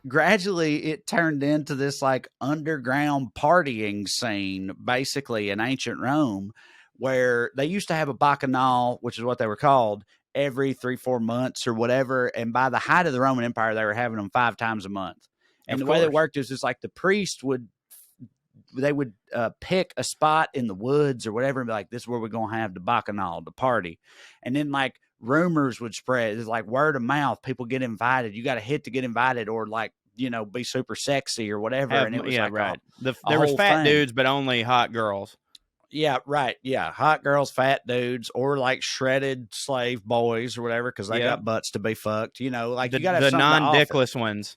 Gradually, it turned into this like underground partying scene, basically in ancient Rome, where they used to have a bacchanal, which is what they were called, every 3-4 months or whatever. And by the height of the Roman Empire, they were having them 5 times a month. And the way that worked is just like the priest would pick a spot in the woods or whatever and be like, this is where we're going to have the bacchanal, the party. And then like rumors would spread. It's like word of mouth. People get invited. You got to hit to get invited, or like, you know, be super sexy or whatever. And it was right. There was fat dudes, but only hot girls. Yeah, right. Yeah, hot girls, fat dudes, or like shredded slave boys or whatever, because they got butts to be fucked. You know, like you got to have the non-dickless ones.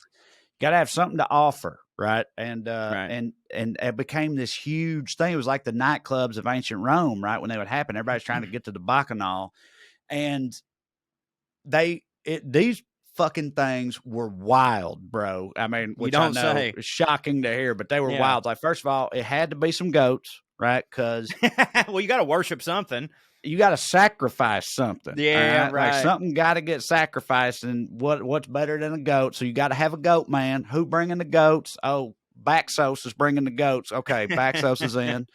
Got to have something to offer, right? And and it became this huge thing. It was like the nightclubs of ancient Rome, right? When they would happen, everybody's trying to get to the bacchanal, and these fucking things were wild, bro. I mean, which I know is shocking to hear, but they were wild. Like, first of all, it had to be some goats. Right, because well, you got to worship something. You got to sacrifice something. Yeah, right. Like something got to get sacrificed, and what's better than a goat? So you got to have a goat, man. Who bringing the goats? Oh, Bacchus is bringing the goats. Okay, Bacchus is in.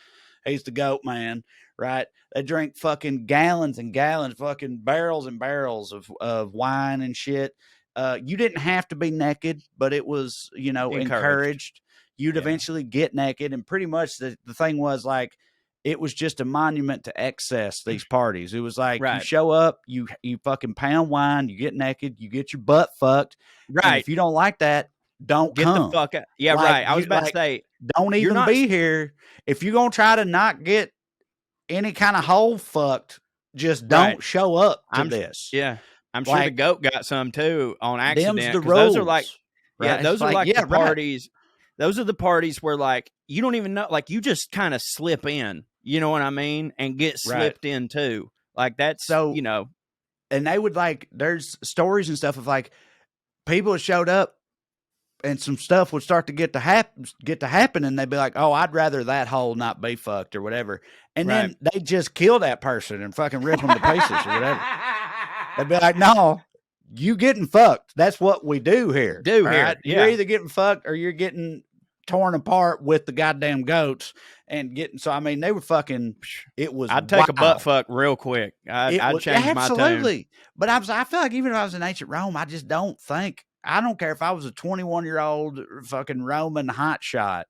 He's the goat man, right? They drink fucking gallons and gallons, fucking barrels and barrels of wine and shit. You didn't have to be naked, but it was, you know, encouraged. You'd eventually get naked, and pretty much the thing was like, it was just a monument to excess, these parties. It was like, you show up, you fucking pound wine, you get naked, you get your butt fucked. Right. And if you don't like that, don't get come. The fuck out. Yeah, like, right. I was about to say, don't even be here. If you're going to try to not get any kind of hole fucked, just don't show up to this. Yeah. I'm sure the goat got some too on accident. Them's the rules. Those are like, those are like the parties. Those are the parties where, like, you don't even know, like, you just kind of slip in, you know what I mean? And get slipped in, too. Like, that's, so, you know. And they would, like, there's stories and stuff of, like, people showed up, some stuff would start to get to happen, and they'd be like, "Oh, I'd rather that hole not be fucked or whatever," and then they just kill that person and fucking rip them to pieces or whatever. They'd be like, "No, you getting fucked. That's what we do here. Right? Yeah. You're either getting fucked or you're getting torn apart with the goddamn goats and getting." So I mean, they were fucking. It was. I'd take a butt fuck real quick. I'd change my tune. Absolutely. But I feel like even if I was in ancient Rome, I just don't think. I don't care if I was a 21-year-old fucking Roman hotshot.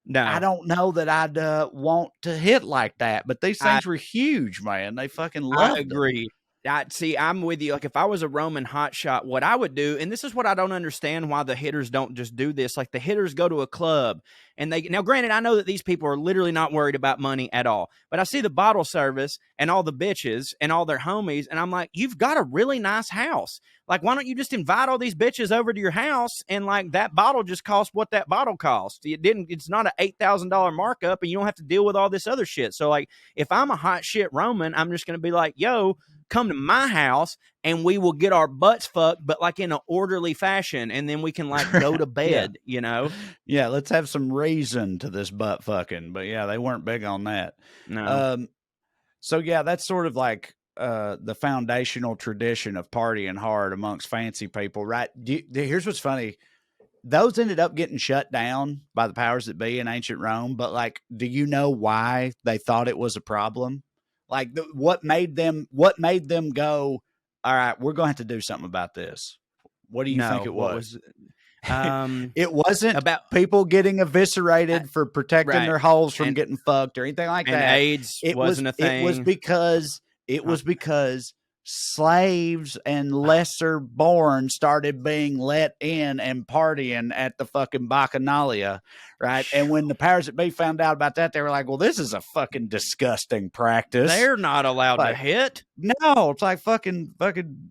No, I don't know that I'd want to hit like that. But these things were huge, man. They fucking loved. I agree. I'm with you. Like if I was a Roman hotshot, what I would do, and this is what I don't understand why the hitters don't just do this. Like the hitters go to a club and now granted, I know that these people are literally not worried about money at all, but I see the bottle service and all the bitches and all their homies. And I'm like, you've got a really nice house. Like, why don't you just invite all these bitches over to your house? And like that bottle just costs what that bottle cost. It's not an $8,000 markup and you don't have to deal with all this other shit. So like, if I'm a hot shit Roman, I'm just going to be like, yo, come to my house and we will get our butts fucked, but like in an orderly fashion. And then we can like go to bed, you know? Yeah. Let's have some reason to this butt fucking, but yeah, they weren't big on that. No. So yeah, that's sort of like, the foundational tradition of partying hard amongst fancy people, right? Here's what's funny. Those ended up getting shut down by the powers that be in ancient Rome. But like, do you know why they thought it was a problem? Like what made them go, all right, we're going to have to do something about this. What do you think it was? It wasn't about people getting eviscerated for protecting their holes from getting fucked or anything like that. AIDS wasn't a thing. It was because slaves and lesser born started being let in and partying at the fucking Bacchanalia, right? And when the powers that be found out about that, they were like, well, this is a fucking disgusting practice. They're not allowed to hit. No, it's like fucking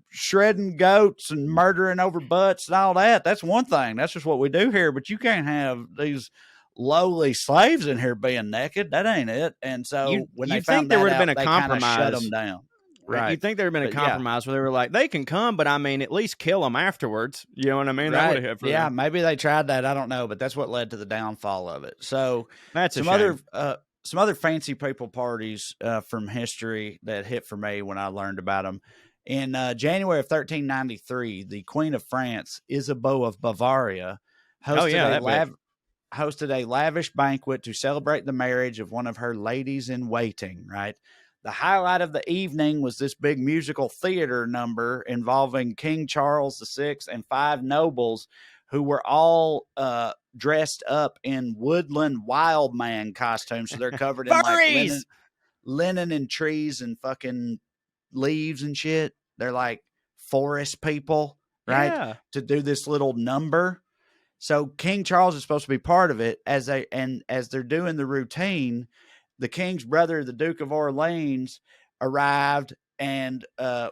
shredding goats and murdering over butts and all that. That's one thing. That's just what we do here. But you can't have these lowly slaves in here being naked. That ain't it. And so when they found there would have out, been a compromise. Shut them down. Right. You'd think there would have been a compromise where they were like, they can come, but I mean, at least kill them afterwards. You know what I mean? Right. That would have maybe they tried that. I don't know, but that's what led to the downfall of it. So that's some other fancy people parties from history that hit for me when I learned about them. In January of 1393, the Queen of France, Isabeau of Bavaria, hosted a lavish banquet to celebrate the marriage of one of her ladies in waiting, right? The highlight of the evening was this big musical theater number involving King Charles VI and 5 nobles who were all dressed up in woodland wild man costumes. So they're covered in like linen and trees and fucking leaves and shit. They're like forest people, right? Yeah. To do this little number. So King Charles is supposed to be part of it as they're doing the routine. The king's brother, the Duke of Orleans, arrived and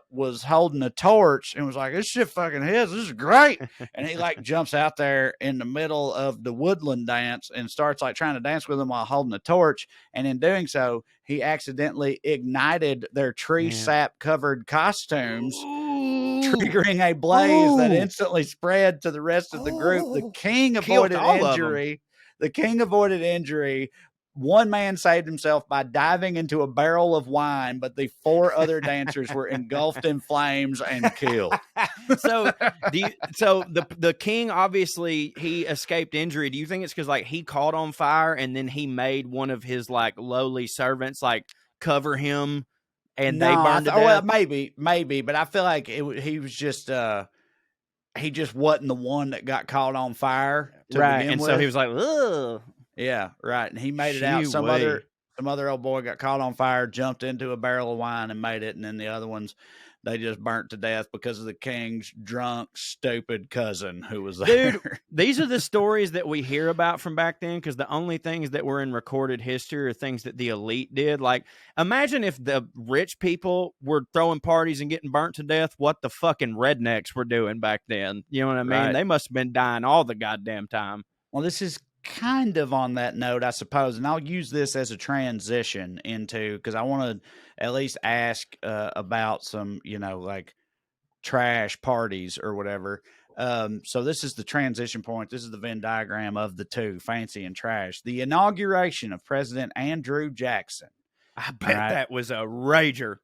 was holding a torch and was like, this shit fucking his. This is great. And he like jumps out there in the middle of the woodland dance and starts like trying to dance with them while holding a torch. And in doing so, he accidentally ignited their tree sap covered costumes, triggering a blaze that instantly spread to the rest of the group. The king avoided injury. The king avoided injury. One man saved himself by diving into a barrel of wine, but the 4 other dancers were engulfed in flames and killed. So the king, obviously he escaped injury. Do you think it's because like he caught on fire and then he made one of his like lowly servants like cover him and they burned to death? Well, maybe, but I feel like he was just he just wasn't the one that got caught on fire, right? And so he was like, ugh. Yeah, right. And he made it out. Some other old boy got caught on fire, jumped into a barrel of wine and made it. And then the other ones, they just burnt to death because of the king's drunk, stupid cousin who was there. Dude, these are the stories that we hear about from back then because the only things that were in recorded history are things that the elite did. Like, imagine if the rich people were throwing parties and getting burnt to death, what the fucking rednecks were doing back then. You know what I mean? Right. They must have been dying all the goddamn time. Well, this is kind of on that note, I suppose, and I'll use this as a transition into, because I want to at least ask about some, like trash parties or whatever. So this is the transition point. This is the Venn diagram of the two, fancy and trash. The inauguration of President Andrew Jackson. I bet that was a rager.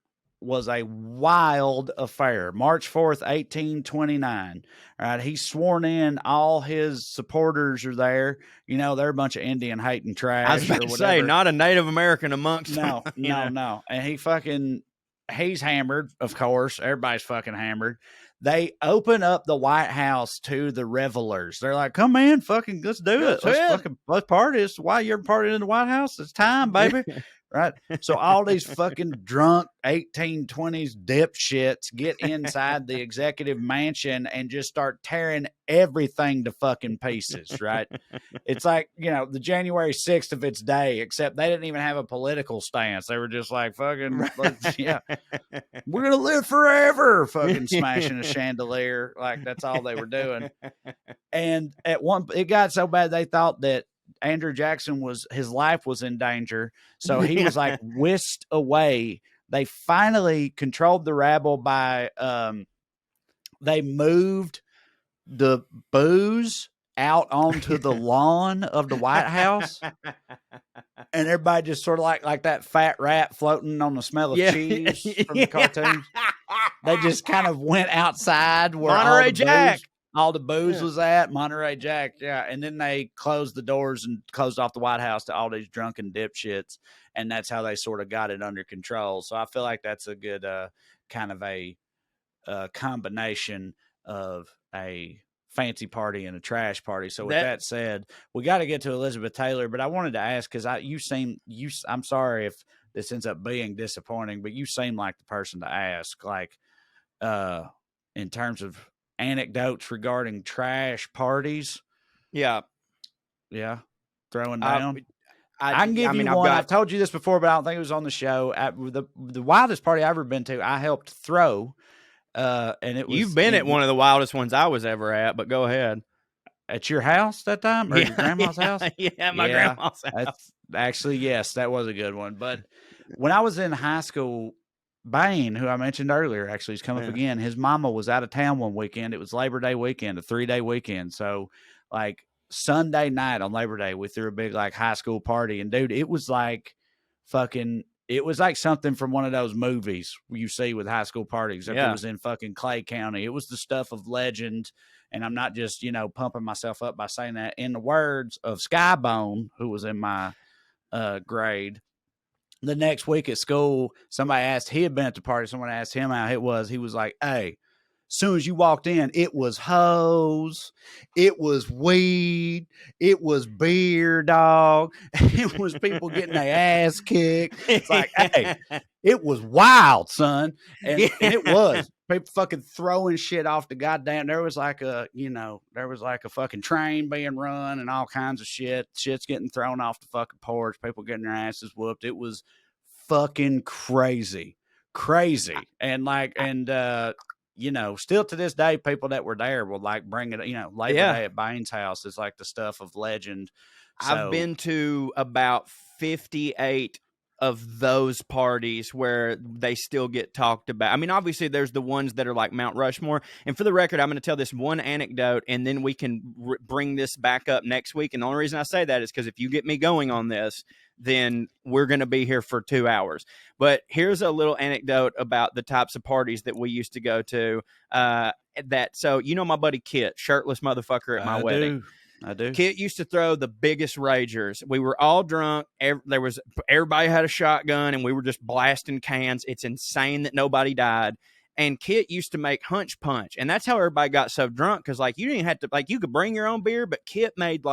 Was a wild affair. March 4th, 1829. All right. He's sworn in. All his supporters are there. You know, they're a bunch of Indian hating trash. I was about to say, not a Native American amongst them. No. And he's hammered, of course. Everybody's fucking hammered. They open up the White House to the revelers. They're like, come in, fucking, let's do it. Let's party. It's why you're partying in the White House. It's time, baby. Right. So all these fucking drunk 1820s dipshits get inside the executive mansion and just start tearing everything to fucking pieces. Right. It's like, you know, the January 6th of its day, except they didn't even have a political stance. They were just like, fucking, yeah, we're going to live forever. Fucking smashing a chandelier. Like that's all they were doing. And it got so bad they thought that Andrew Jackson his life was in danger. So he was like whisked away. They finally controlled the rabble by, they moved the booze out onto the lawn of the White House. And everybody just sort of like that fat rat floating on the smell of cheese from the cartoons. They just kind of went outside where Monterey Jack. All the booze was at Monterey Jack. Yeah. And then they closed the doors and closed off the White House to all these drunken dipshits. And that's how they sort of got it under control. So I feel like that's a good kind of a combination of a fancy party and a trash party. So with that said, we got to get to Elizabeth Taylor, but I wanted to ask, cause I'm sorry if this ends up being disappointing, but you seem like the person to ask, like, in terms of anecdotes regarding trash parties. Yeah. Throwing down. I can give you one. I've told you this before, but I don't think it was on the show. The wildest party I've ever been to, I helped throw. And it was. You've been at one of the wildest ones I was ever at, but go ahead. At your house that time, or your grandma's house? Yeah, my grandma's house. Actually, yes, that was a good one. But when I was in high school, Bane, who I mentioned earlier, actually is coming up again. His mama was out of town one weekend. It was Labor Day weekend, a 3-day weekend. So like Sunday night on Labor Day, we threw a big like high school party. And dude, it was like it was like something from one of those movies you see with high school parties. It was in fucking Clay County. It was the stuff of legend. And I'm not just, pumping myself up by saying that. In the words of Skybone, who was in my grade, the next week at school, somebody asked, he had been at the party. Someone asked him how it was. He was like, hey, as soon as you walked in, it was hoes, it was weed, it was beer, dog. It was people getting their ass kicked. It's like, hey, it was wild, son. And it was. People fucking throwing shit off the goddamn. There was like a fucking train being run and all kinds of shit. Shit's getting thrown off the fucking porch. People getting their asses whooped. It was fucking crazy. And still to this day, people that were there will like bring it, Labor Day at Bane's house is like the stuff of legend. So, I've been to about 58 of those parties where they still get talked about. I mean, obviously there's the ones that are like Mount Rushmore. And for the record, I'm going to tell this one anecdote and then we can bring this back up next week. And the only reason I say that is because if you get me going on this, then we're going to be here for 2 hours. But here's a little anecdote about the types of parties that we used to go to. So, my buddy Kit, shirtless motherfucker at my wedding. I do. Kit used to throw the biggest ragers. We were all drunk. Everybody had a shotgun, and we were just blasting cans. It's insane that nobody died. And Kit used to make hunch punch, and that's how everybody got so drunk. Because you didn't have to you could bring your own beer, but Kit made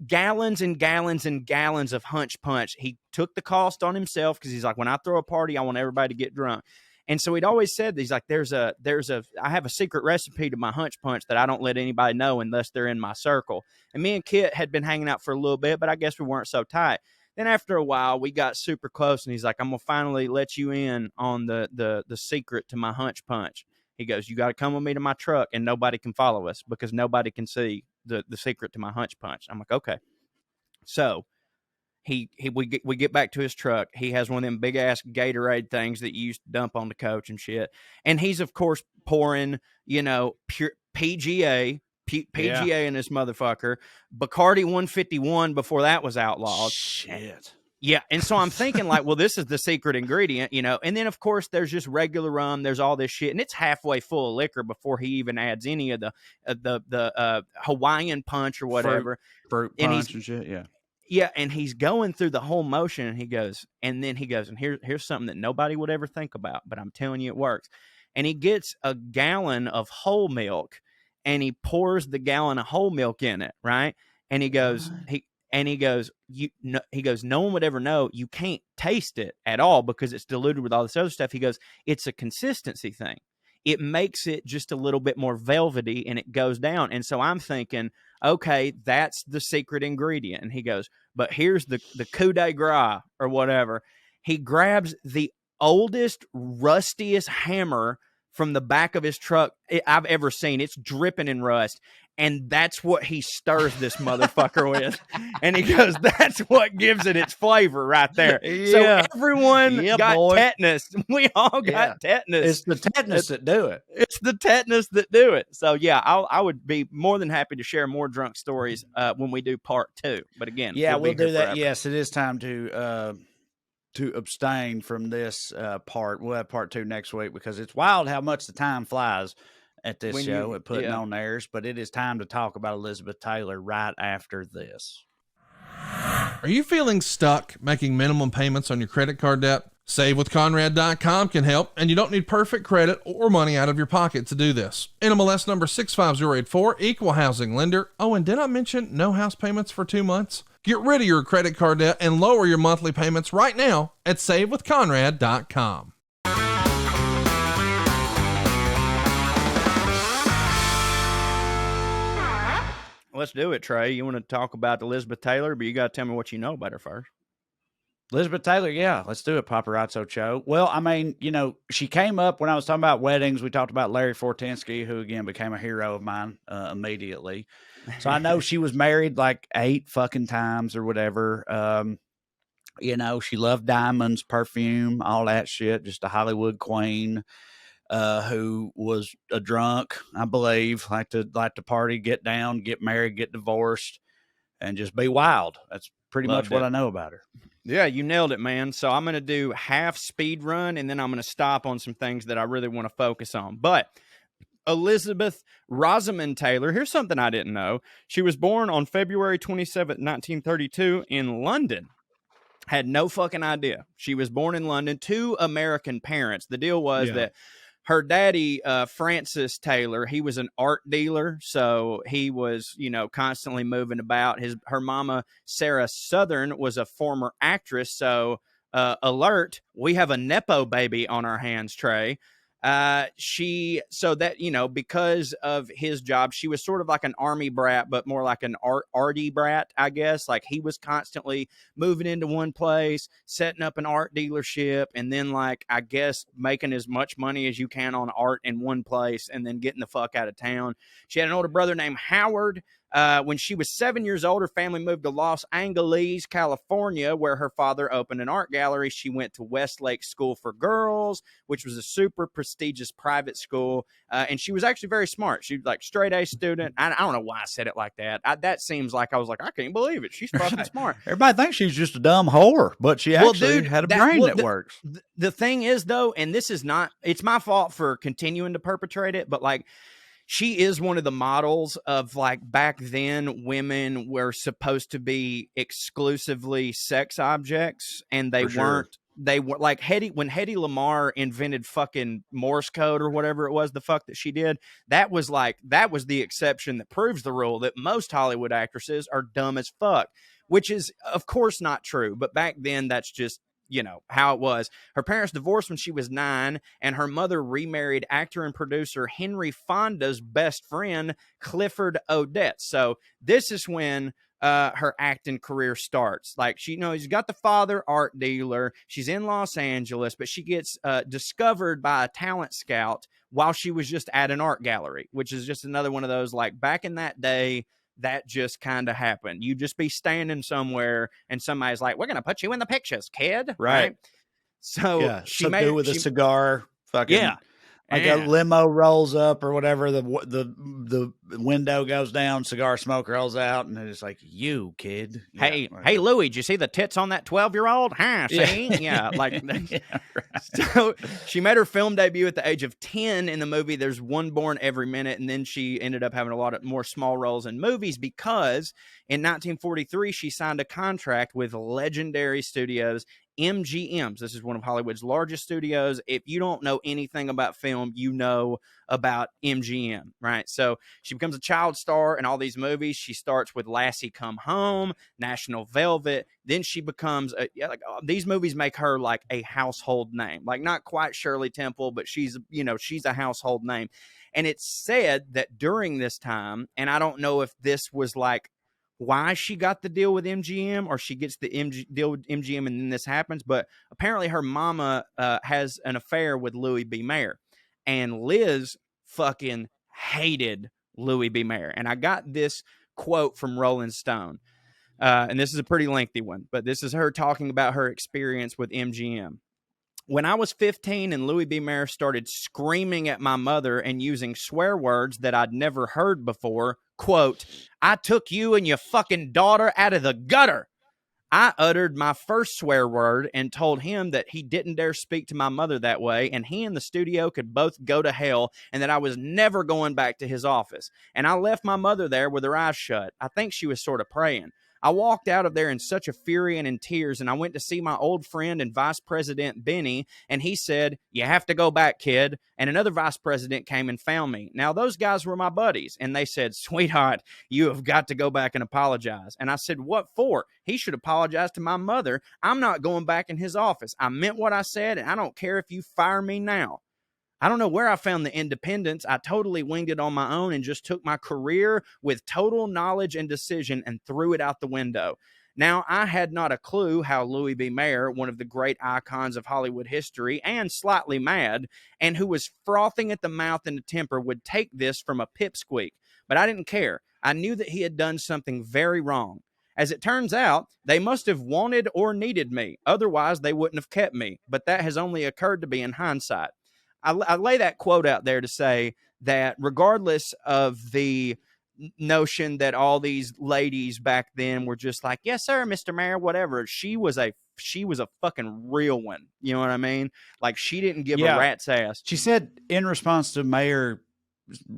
gallons and gallons and gallons of hunch punch. He took the cost on himself because he's like, when I throw a party, I want everybody to get drunk. And so he'd always said, he's like, I have a secret recipe to my hunch punch that I don't let anybody know unless they're in my circle. And me and Kit had been hanging out for a little bit, but I guess we weren't so tight. Then after a while, we got super close, and he's like, I'm going to finally let you in on the secret to my hunch punch. He goes, you got to come with me to my truck, and nobody can follow us because nobody can see the secret to my hunch punch. I'm like, okay. So we get back to his truck. He has one of them big ass Gatorade things that you used to dump on the coach and shit. And he's of course pouring, pure PGA in this motherfucker. Bacardi 151 before that was outlawed. Shit. Yeah, and so I'm thinking like, well, this is the secret ingredient, and then of course there's just regular rum. There's all this shit, and it's halfway full of liquor before he even adds any of the Hawaiian punch or whatever, fruit punch and shit. Yeah, and he's going through the whole motion, and he goes, and here's something that nobody would ever think about, but I'm telling you, it works. And he gets a gallon of whole milk, and he pours the gallon of whole milk in it, right? And he goes, no one would ever know. You can't taste it at all because it's diluted with all this other stuff. He goes, it's a consistency thing. It makes it just a little bit more velvety and it goes down. And so I'm thinking, okay, that's the secret ingredient. And he goes, but here's the coup de grace or whatever. He grabs the oldest, rustiest hammer from the back of his truck I've ever seen. It's dripping in rust. And that's what he stirs this motherfucker with. And he goes, that's what gives it its flavor right there. Yeah. So everyone got tetanus. We all got tetanus. It's the tetanus that do it. It's the tetanus that do it. So, yeah, I would be more than happy to share more drunk stories when we do part 2. But again, we'll do that. Forever. Yes, it is time to abstain from this part. We'll have part 2 next week because it's wild how much the time flies at this show at Puttin on Airs, but it is time to talk about Elizabeth Taylor right after this. Are you feeling stuck making minimum payments on your credit card debt? SaveWithConrad.com can help, and you don't need perfect credit or money out of your pocket to do this. NMLS number 65084, equal housing lender. Oh, and did I mention no house payments for 2 months? Get rid of your credit card debt and lower your monthly payments right now at SaveWithConrad.com. Let's do it, Trae. You want to talk about Elizabeth Taylor, but you got to tell me what you know about her first. Elizabeth Taylor, yeah, let's do it, Paparazzo Show. Well, I mean, she came up when I was talking about weddings. We talked about Larry Fortensky, who, again, became a hero of mine immediately. So I know she was married like 8 fucking times or whatever. She loved diamonds, perfume, all that shit, just a Hollywood queen. Who was a drunk, I believe, like to party, get down, get married, get divorced, and just be wild. That's pretty much what I know about her. Yeah, you nailed it, man. So I'm going to do half speed run, and then I'm going to stop on some things that I really want to focus on. But Elizabeth Rosamond Taylor, here's something I didn't know. She was born on February 27th, 1932 in London. Had no fucking idea. She was born in London to American parents. The deal was that her daddy, Francis Taylor, he was an art dealer, so he was, constantly moving about. Her mama, Sarah Southern, was a former actress, so alert, we have a Nepo baby on our hands, Trae. Because of his job, she was sort of like an army brat, but more like an arty brat, I guess. Like he was constantly moving into one place, setting up an art dealership, and then I guess making as much money as you can on art in one place and then getting the fuck out of town. She had an older brother named Howard. When she was 7 years old, her family moved to Los Angeles, California, where her father opened an art gallery. She went to Westlake School for Girls, which was a super prestigious private school. And she was actually very smart. She was like straight A student. I don't know why I said it like that. That seems like I was like, I can't believe it. She's fucking smart. Everybody thinks she's just a dumb whore, but she actually had a brain that works. The thing is, though, and this is not, it's my fault for continuing to perpetrate it, but she is one of the models of back then women were supposed to be exclusively sex objects, and they weren't. They were when Hedy Lamarr invented fucking Morse code or whatever it was the fuck that she did. That was the exception that proves the rule that most Hollywood actresses are dumb as fuck, which is of course not true. But back then, that's just how it was. Her parents divorced when she was 9, and her mother remarried actor and producer Henry Fonda's best friend, Clifford Odets. So this is when her acting career starts. She's got the father, art dealer. She's in Los Angeles, but she gets discovered by a talent scout while she was just at an art gallery, which is just another one of those, back in that day, that just kind of happened. You just be standing somewhere and somebody's like, we're going to put you in the pictures, kid. Right. So she made with a cigar, fucking. Yeah. Like a limo rolls up or whatever, the window goes down, cigar smoke rolls out, and it's like, you kid. Hey, Louie, did you see the tits on that 12-year-old? Huh? See? Yeah. Like, so she made her film debut at the age of 10 in the movie There's One Born Every Minute, and then she ended up having a lot of more small roles in movies because in 1943 she signed a contract with legendary studios MGM's. This is one of Hollywood's largest studios. If you don't know anything about film, you know about MGM, right? So she becomes a child star in all these movies. She starts with Lassie Come Home, National Velvet. Then she becomes these movies make her like a household name. Like not quite Shirley Temple, but she's a household name. And it's said that during this time, and I don't know if this was like why she got the deal with MGM or she gets the deal with MGM and then this happens. But apparently her mama has an affair with Louis B. Mayer, and Liz fucking hated Louis B. Mayer. And I got this quote from Rolling Stone. And this is a pretty lengthy one, but this is her talking about her experience with MGM. When I was 15 and Louis B. Mayer started screaming at my mother and using swear words that I'd never heard before, quote, I took you and your fucking daughter out of the gutter. I uttered my first swear word and told him that he didn't dare speak to my mother that way, and he and the studio could both go to hell, and that I was never going back to his office. And I left my mother there with her eyes shut. I think she was sort of praying. I walked out of there in such a fury and in tears, and I went to see my old friend and Vice President Benny, and he said, you have to go back, kid. And another vice president came and found me. Now, those guys were my buddies, and they said, sweetheart, you have got to go back and apologize. And I said, what for? He should apologize to my mother. I'm not going back in his office. I meant what I said, and I don't care if you fire me now. I don't know where I found the independence. I totally winged it on my own and just took my career with total knowledge and decision and threw it out the window. Now, I had not a clue how Louis B. Mayer, one of the great icons of Hollywood history and slightly mad, and who was frothing at the mouth and the temper, would take this from a pipsqueak. But I didn't care. I knew that he had done something very wrong. As it turns out, they must have wanted or needed me. Otherwise, they wouldn't have kept me. But that has only occurred to me in hindsight. I lay that quote out there to say that regardless of the notion that all these ladies back then were just like, yes, sir, Mr. Mayor, whatever, she was a fucking real one. You know what I mean? Like she didn't give a rat's ass. She said in response to Mayor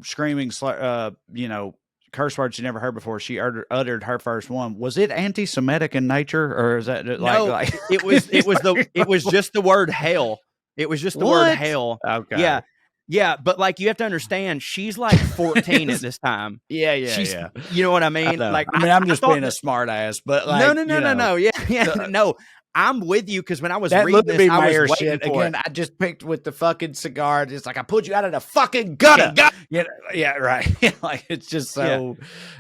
screaming, curse words she never heard before, she uttered her first one. Was it anti-Semitic in nature, or is that like it was just the word hell. It was just the word hell. Okay. Yeah. But like, you have to understand, she's like 14 at this time. Yeah. You know what I mean? I'm just being a smart ass, but like, no. Yeah. No, I'm with you. Cause when I was reading this, I was waiting shit. For Again, it. I just picked with the fucking cigar. It's like, I pulled you out of the fucking gutter. Yeah. Right. Like, it's just so,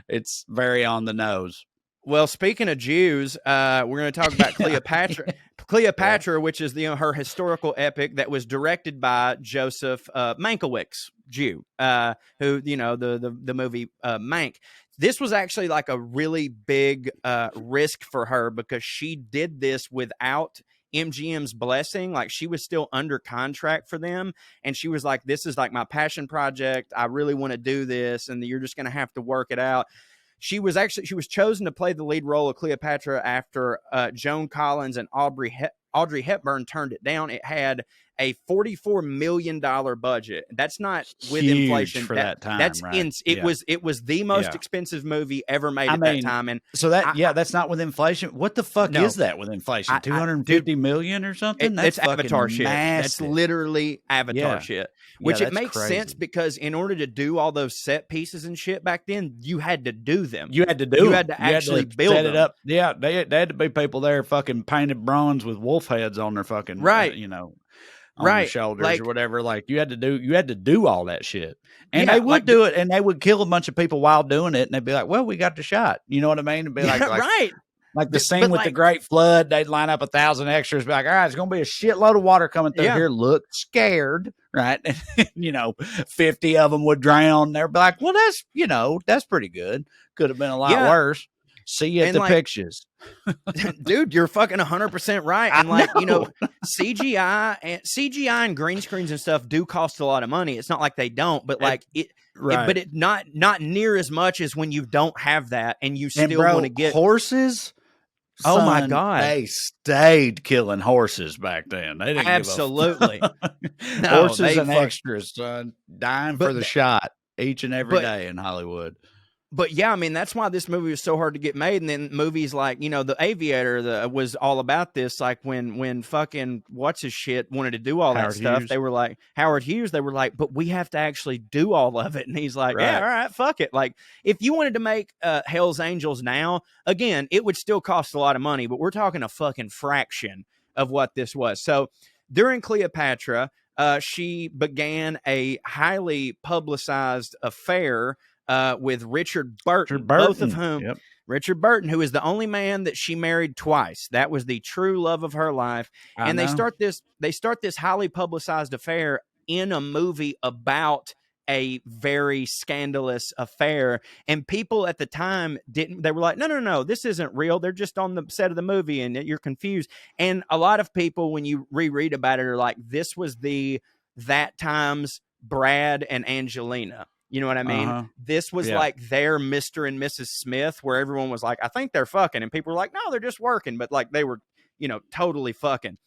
it's very on the nose. Well, speaking of Jews, we're going to talk about Cleopatra. Cleopatra, which is her historical epic that was directed by Joseph Mankiewicz, Jew, who the movie Mank. This was actually like a really big risk for her because she did this without MGM's blessing. Like she was still under contract for them, and she was like, "This is like my passion project. I really want to do this, and you're just going to have to work it out." She was chosen to play the lead role of Cleopatra after Joan Collins and Audrey Hepburn turned it down. It had a $44 million budget. That's not with huge inflation for that time. That's right? It was the most expensive movie ever made at that time. And so that's not with inflation. What the fuck is that with inflation? 250 million or something? That's Avatar shit. That's literally Avatar shit. Which it makes sense because in order to do all those set pieces and shit back then, you had to do them. You had to actually build set it up. Yeah, they had to be people there fucking painted bronze with wolf heads on their fucking on their shoulders or whatever. Like you had to do all that shit. And they would do it, and they would kill a bunch of people while doing it, and they'd be like, well, we got the shot. You know what I mean? And be like right. Like the scene with the Great Flood, they'd line up 1,000 extras, be like, all right, it's going to be a shitload of water coming through here. Look scared, right? And 50 of them would drown. They're like, well, that's pretty good. Could have been a lot worse. See you at the pictures. Dude, you're fucking 100% right. And CGI and green screens and stuff do cost a lot of money. It's not like they don't, but but it not near as much as when you don't have that and you still want to get horses. Oh my God. They stayed killing horses back then. They didn't absolutely no, horses and extras, son, dying for the shot each and every day in Hollywood. But yeah, I mean, that's why this movie was so hard to get made. And then movies like, The Aviator was all about this. Like when fucking what's his shit wanted to do all that stuff, they were like, Howard Hughes, they were like, but we have to actually do all of it. And he's like, yeah, all right, fuck it. Like if you wanted to make Hell's Angels now, again, it would still cost a lot of money, but we're talking a fucking fraction of what this was. So during Cleopatra, she began a highly publicized affair with Richard Burton, both of whom, Richard Burton, who is the only man that she married twice. That was the true love of her life. And they start this highly publicized affair in a movie about a very scandalous affair. And people at the time they were like, no, this isn't real. They're just on the set of the movie and you're confused. And a lot of people, when you reread about it, are like, this was that time's Brad and Angelina. You know what I mean? This was like their Mr. and Mrs. Smith, where everyone was like, I think they're fucking. And people were like, no, they're just working. But like they were, totally fucking.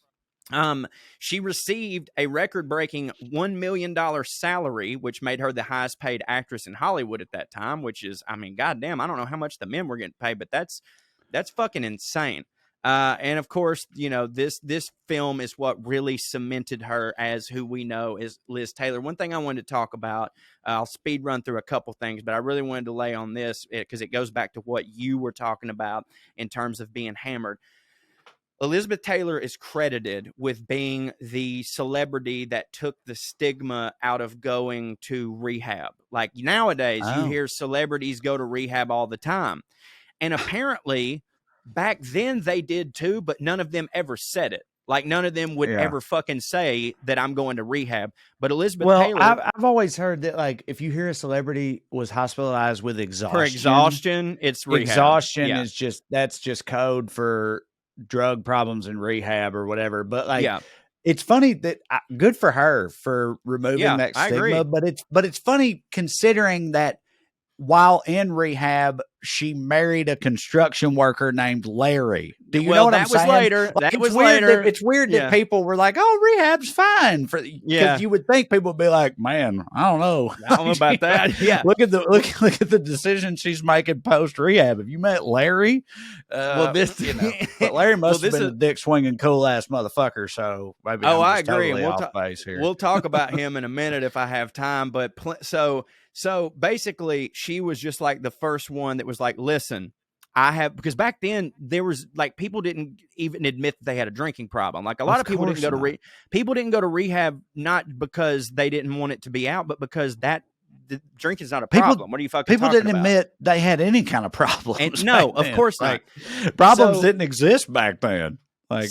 She received a record-breaking $1 million salary, which made her the highest paid actress in Hollywood at that time, which is, I mean, goddamn, I don't know how much the men were getting paid, but that's fucking insane. And of course, this film is what really cemented her as who we know as Liz Taylor. One thing I wanted to talk about, I'll speed run through a couple things, but I really wanted to lay on this because it goes back to what you were talking about in terms of being hammered. Elizabeth Taylor is credited with being the celebrity that took the stigma out of going to rehab. Like nowadays, you hear celebrities go to rehab all the time. And apparently back then they did too, but none of them ever said it. Like none of them would ever fucking say that I'm going to rehab. But Elizabeth Taylor, I've always heard that like if you hear a celebrity was hospitalized with exhaustion, it's rehab. Exhaustion is just code for drug problems in rehab or whatever. But like, it's funny that good for her for removing that stigma. But it's funny considering that while in rehab, she married a construction worker named Larry. Do you know what I'm saying? That was later. It's weird that people were like, "Oh, rehab's fine." Because you would think people would be like, "Man, I don't know. I don't know about that." Yeah, look at the decision she's making post rehab. Have you met Larry? But Larry must have been a dick swinging cool ass motherfucker. So maybe I agree. Totally off base here. We'll talk about him in a minute if I have time. But So basically, she was just like the first one that was like, listen, because back then there was like people didn't even admit that they had a drinking problem. Like a lot of people didn't go to people didn't go to rehab, not because they didn't want it to be out, but because the drink is not a problem. What are you fucking people talking didn't about? Admit they had any kind of problems. And no, of course not. Problems didn't exist back then. Like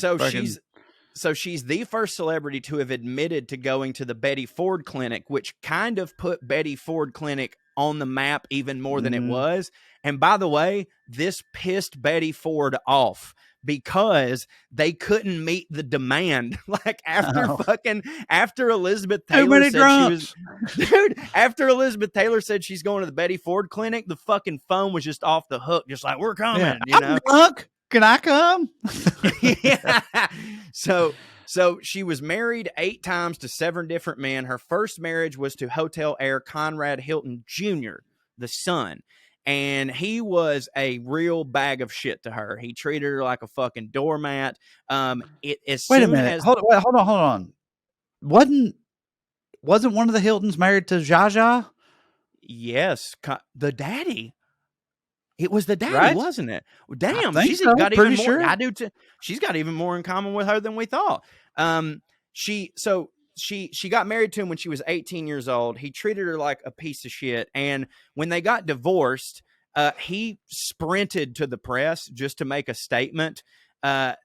she's the first celebrity to have admitted to going to the Betty Ford Clinic, which kind of put Betty Ford Clinic on the map even more than it was. And by the way, this pissed Betty Ford off because they couldn't meet the demand. Like after Elizabeth Taylor after Elizabeth Taylor said she's going to the Betty Ford Clinic, the fucking phone was just off the hook, just like, we're coming. I'm drunk. Can I come? So she was married 8 times to 7 different men. Her first marriage was to hotel heir Conrad Hilton Jr., the son. And he was a real bag of shit to her. He treated her like a fucking doormat. Wait a minute. Hold on. Wasn't one of the Hiltons married to Zsa Zsa? Yes. The daddy. It was the daddy, wasn't it? Damn, she's got even more. Sure. I do too. She's got even more in common with her than we thought. She got married to him when she was 18 years old. He treated her like a piece of shit. And when they got divorced, he sprinted to the press just to make a statement.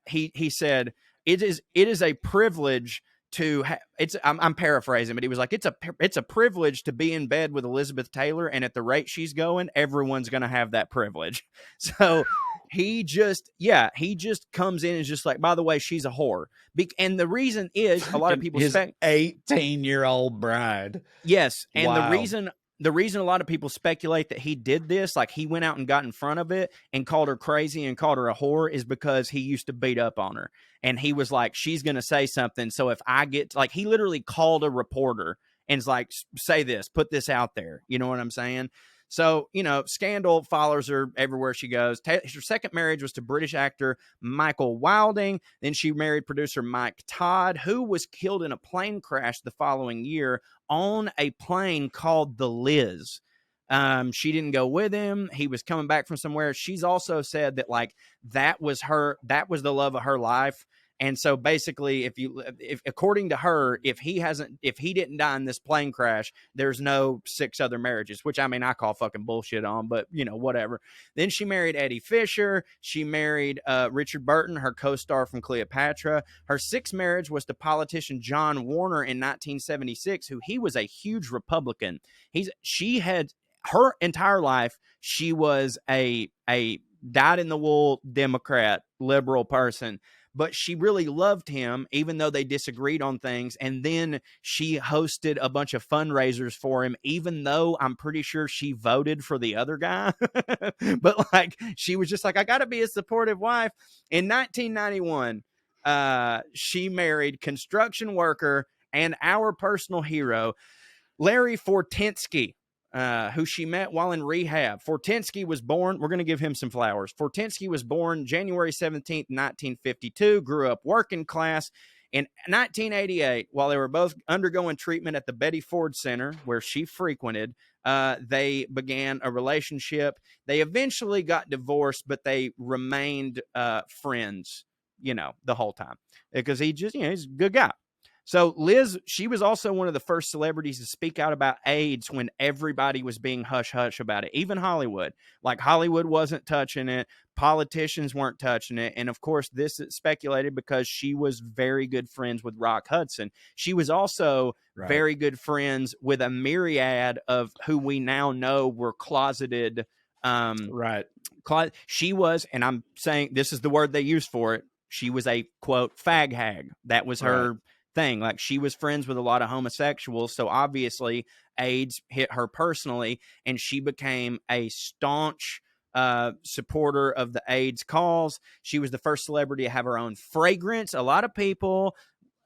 He said, it is a privilege I'm paraphrasing, but he was like, it's a privilege to be in bed with Elizabeth Taylor, and at the rate she's going, everyone's going to have that privilege. So he just comes in and is just like, by the way, she's a whore. And the reason is a lot of people his 18-year-old bride. Yes, and the reason a lot of people speculate that he did this, like he went out and got in front of it and called her crazy and called her a whore, is because he used to beat up on her. And he was like, she's going to say something. So if I get, like, he literally called a reporter and is like, say this, put this out there. You know what I'm saying? So, scandal follows her everywhere she goes. Her second marriage was to British actor Michael Wilding. Then she married producer Mike Todd, who was killed in a plane crash the following year on a plane called the Liz. She didn't go with him. He was coming back from somewhere. She's also said that, like, that was the love of her life. And so basically, if according to her, if he didn't die in this plane crash, there's no 6 other marriages, which, I mean, I call fucking bullshit on, but whatever. Then she married Eddie Fisher. She married Richard Burton, her co-star from Cleopatra. Her 6th marriage was to politician John Warner in 1976, who he was a huge Republican. She had her entire life, she was a dyed-in-the-wool Democrat, liberal person. But she really loved him, even though they disagreed on things. And then she hosted a bunch of fundraisers for him, even though I'm pretty sure she voted for the other guy. But, like, she was just like, I got to be a supportive wife. In 1991, she married construction worker and our personal hero, Larry Fortensky, who she met while in rehab. Fortensky was born, we're going to give him some flowers. Fortensky was born January 17th, 1952, grew up working class. In 1988, while they were both undergoing treatment at the Betty Ford Center, where she frequented, they began a relationship. They eventually got divorced, but they remained friends, the whole time. Because he's a good guy. So Liz, she was also one of the first celebrities to speak out about AIDS when everybody was being hush-hush about it, even Hollywood. Like, Hollywood wasn't touching it. Politicians weren't touching it. And, of course, this is speculated because she was very good friends with Rock Hudson. She was also very good friends with a myriad of who we now know were closeted. She was, and I'm saying this is the word they use for it, she was a, quote, fag hag. That was her thing. Like, she was friends with a lot of homosexuals, so obviously AIDS hit her personally, and she became a staunch supporter of the AIDS cause. She was the first celebrity to have her own fragrance. A lot of people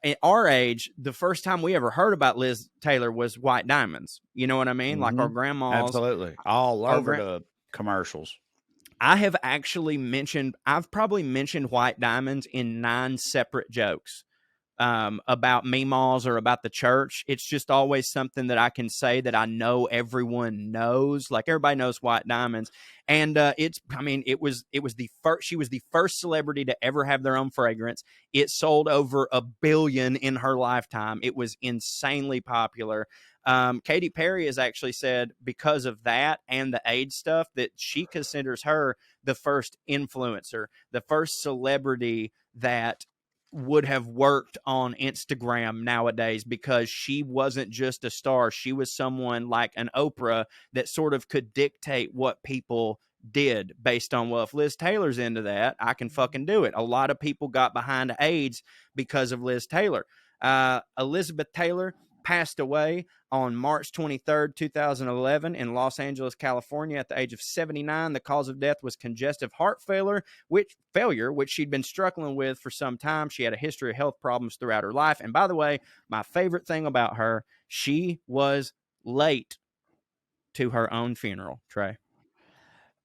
at our age, the first time we ever heard about Liz Taylor was White Diamonds. You know what I mean? Mm-hmm. Like, our grandmas. Absolutely. All over the commercials. I've probably mentioned White Diamonds in 9 separate jokes. About Meemaws or about the church. It's just always something that I can say that I know everyone knows. Like, everybody knows White Diamonds. And she was the first celebrity to ever have their own fragrance. It sold over 1 billion in her lifetime. It was insanely popular. Katy Perry has actually said, because of that and the AIDS stuff, that she considers her the first influencer, the first celebrity that would have worked on Instagram nowadays, because she wasn't just a star. She was someone like an Oprah that sort of could dictate what people did based on, well, if Liz Taylor's into that, I can fucking do it. A lot of people got behind AIDS because of Liz Taylor. Elizabeth Taylor passed away on March 23rd, 2011 in Los Angeles, California at the age of 79. The cause of death was congestive heart failure, which she'd been struggling with for some time. She had a history of health problems throughout her life. And by the way, my favorite thing about her, she was late to her own funeral, Trae.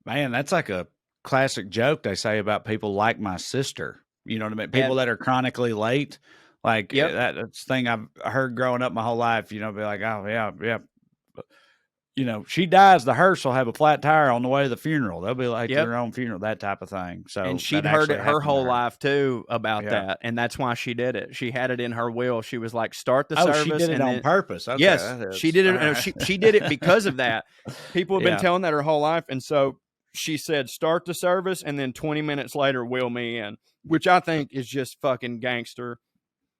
Man, that's like a classic joke they say about people like my sister. You know what I mean? People that are chronically late. Like, that's the thing I've heard growing up my whole life, be like, oh, yeah. She dies, the hearse will have a flat tire on the way to the funeral. They'll be like their own funeral, that type of thing. So, and she'd heard it her whole life, too, about that. And that's why she did it. She had it in her will. She was like, start the service. She did it on purpose. Okay, yes, she did it. She did it because of that. People have been telling that her whole life. And so she said, start the service, and then 20 minutes later, wheel me in, which I think is just fucking gangster.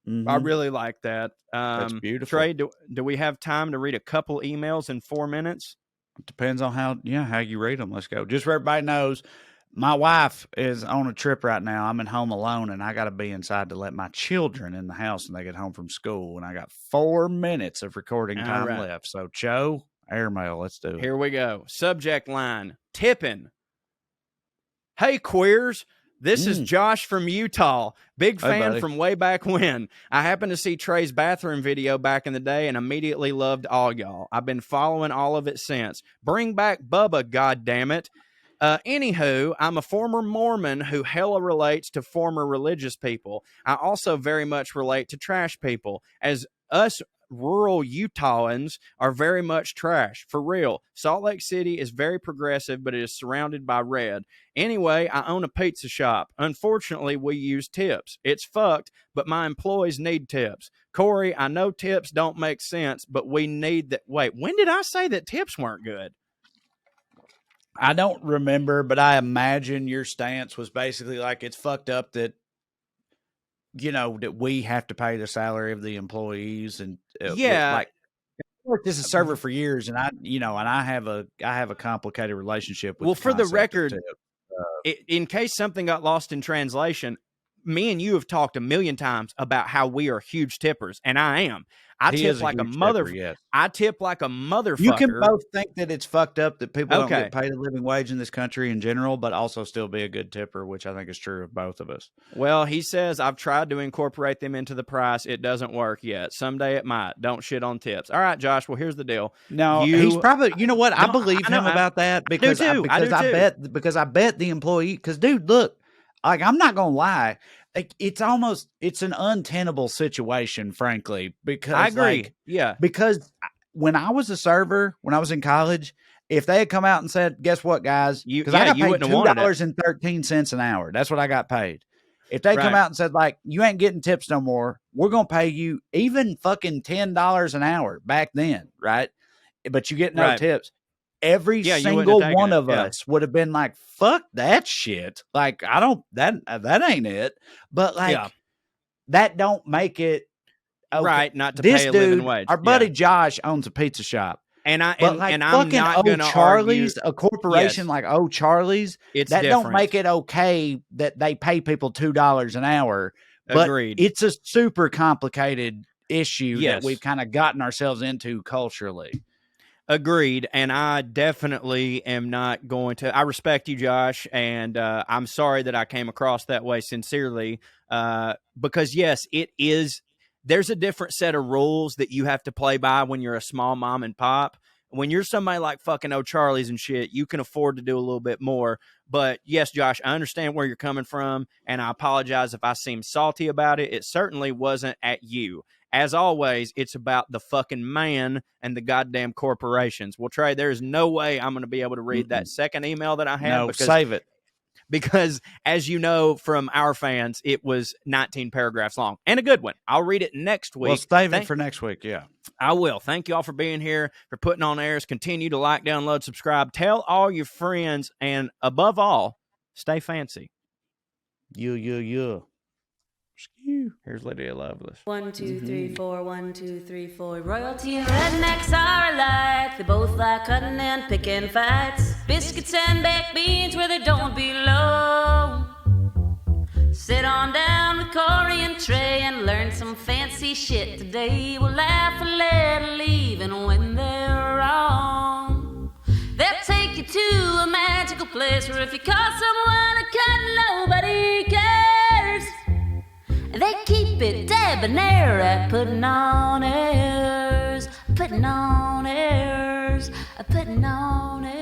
Mm-hmm. I really like that. That's beautiful. Trae, do we have time to read a couple emails in 4 minutes? It depends on how you read them. Let's go. Just so everybody knows, my wife is on a trip right now. I'm at home alone, and I got to be inside to let my children in the house when they get home from school. And I got 4 minutes of recording time left. So, Joe, airmail, let's do it. Here we go. Subject line, tipping. Hey, queers. This is Josh from Utah. Big fan from way back when. I happened to see Trae's bathroom video back in the day and immediately loved all y'all. I've been following all of it since. Bring back Bubba, goddammit. Anywho, I'm a former Mormon who hella relates to former religious people. I also very much relate to trash people, as us rural Utahans are very much trash. For real. Salt Lake City is very progressive, but it is surrounded by red. Anyway, I own a pizza shop. Unfortunately, we use tips. It's fucked, but my employees need tips. Corey, I know tips don't make sense, but we need that. Wait, when did I say that tips weren't good? I don't remember, but I imagine your stance was basically like, it's fucked up that, that we have to pay the salary of the employees. And like, I worked as a server for years, and I have a complicated relationship with. Well, for the record, in case something got lost in translation, me and you have talked a million times about how we are huge tippers, and I am. I tip like a motherfucker. Yes. I tip like a motherfucker. You can both think that it's fucked up that people don't get paid a living wage in this country in general, but also still be a good tipper, which I think is true of both of us. Well, he says, I've tried to incorporate them into the price. It doesn't work yet. Someday it might. Don't shit on tips. All right, Josh. Well, here's the deal. No, he's probably, you know what? I believe him about that because I bet the employee, because dude, look, like, I'm not going to lie. Like, it's an untenable situation, frankly, because I agree. Because when I was a server, when I was in college, if they had come out and said, guess what, guys? Because I got paid $2.13 an hour. That's what I got paid. If they come out and said, like, you ain't getting tips no more, we're going to pay you even fucking $10 an hour back then, right? But you get no tips. Every single one of us would have been like, fuck that shit. Like, that ain't it. But like, that don't make it okay. Right. Not to pay a living wage. Our buddy Josh owns a pizza shop. And I'm fucking not going to Charlie's, a corporation like Charlie's, that different. Don't make it okay that they pay people $2 an hour. But Agreed. It's a super complicated issue that we've kind of gotten ourselves into culturally. Agreed, and I definitely am not going to. I respect you, Josh, and I'm sorry that I came across that way sincerely. Because yes, it is. There's a different set of rules that you have to play by when you're a small mom and pop. When you're somebody like fucking O'Charlie's and shit, you can afford to do a little bit more. But yes, Josh, I understand where you're coming from, and I apologize if I seem salty about it. It certainly wasn't at you. As always, it's about the fucking man and the goddamn corporations. Well, Trae, there's no way I'm going to be able to read that second email that I have. No, save it. Because, as you know from our fans, it was 19 paragraphs long. And a good one. I'll read it next week. Well, save it for next week, yeah. I will. Thank you all for being here, for putting on airs. Continue to like, download, subscribe. Tell all your friends. And above all, stay fancy. Yeah. Here's Lydia Loveless. 1, 2, 3, 4, 1, 2, 3, 4. Royalty and rednecks are alike. They both like cutting and picking fights. Biscuits and baked beans where they don't belong. Sit on down with Corey and Trae and learn some fancy shit today. We'll laugh a little even when they're wrong. They'll take you to a magical place where if you call someone a cunt, nobody cares. They keep it debonair at putting on airs, putting on airs, putting on airs.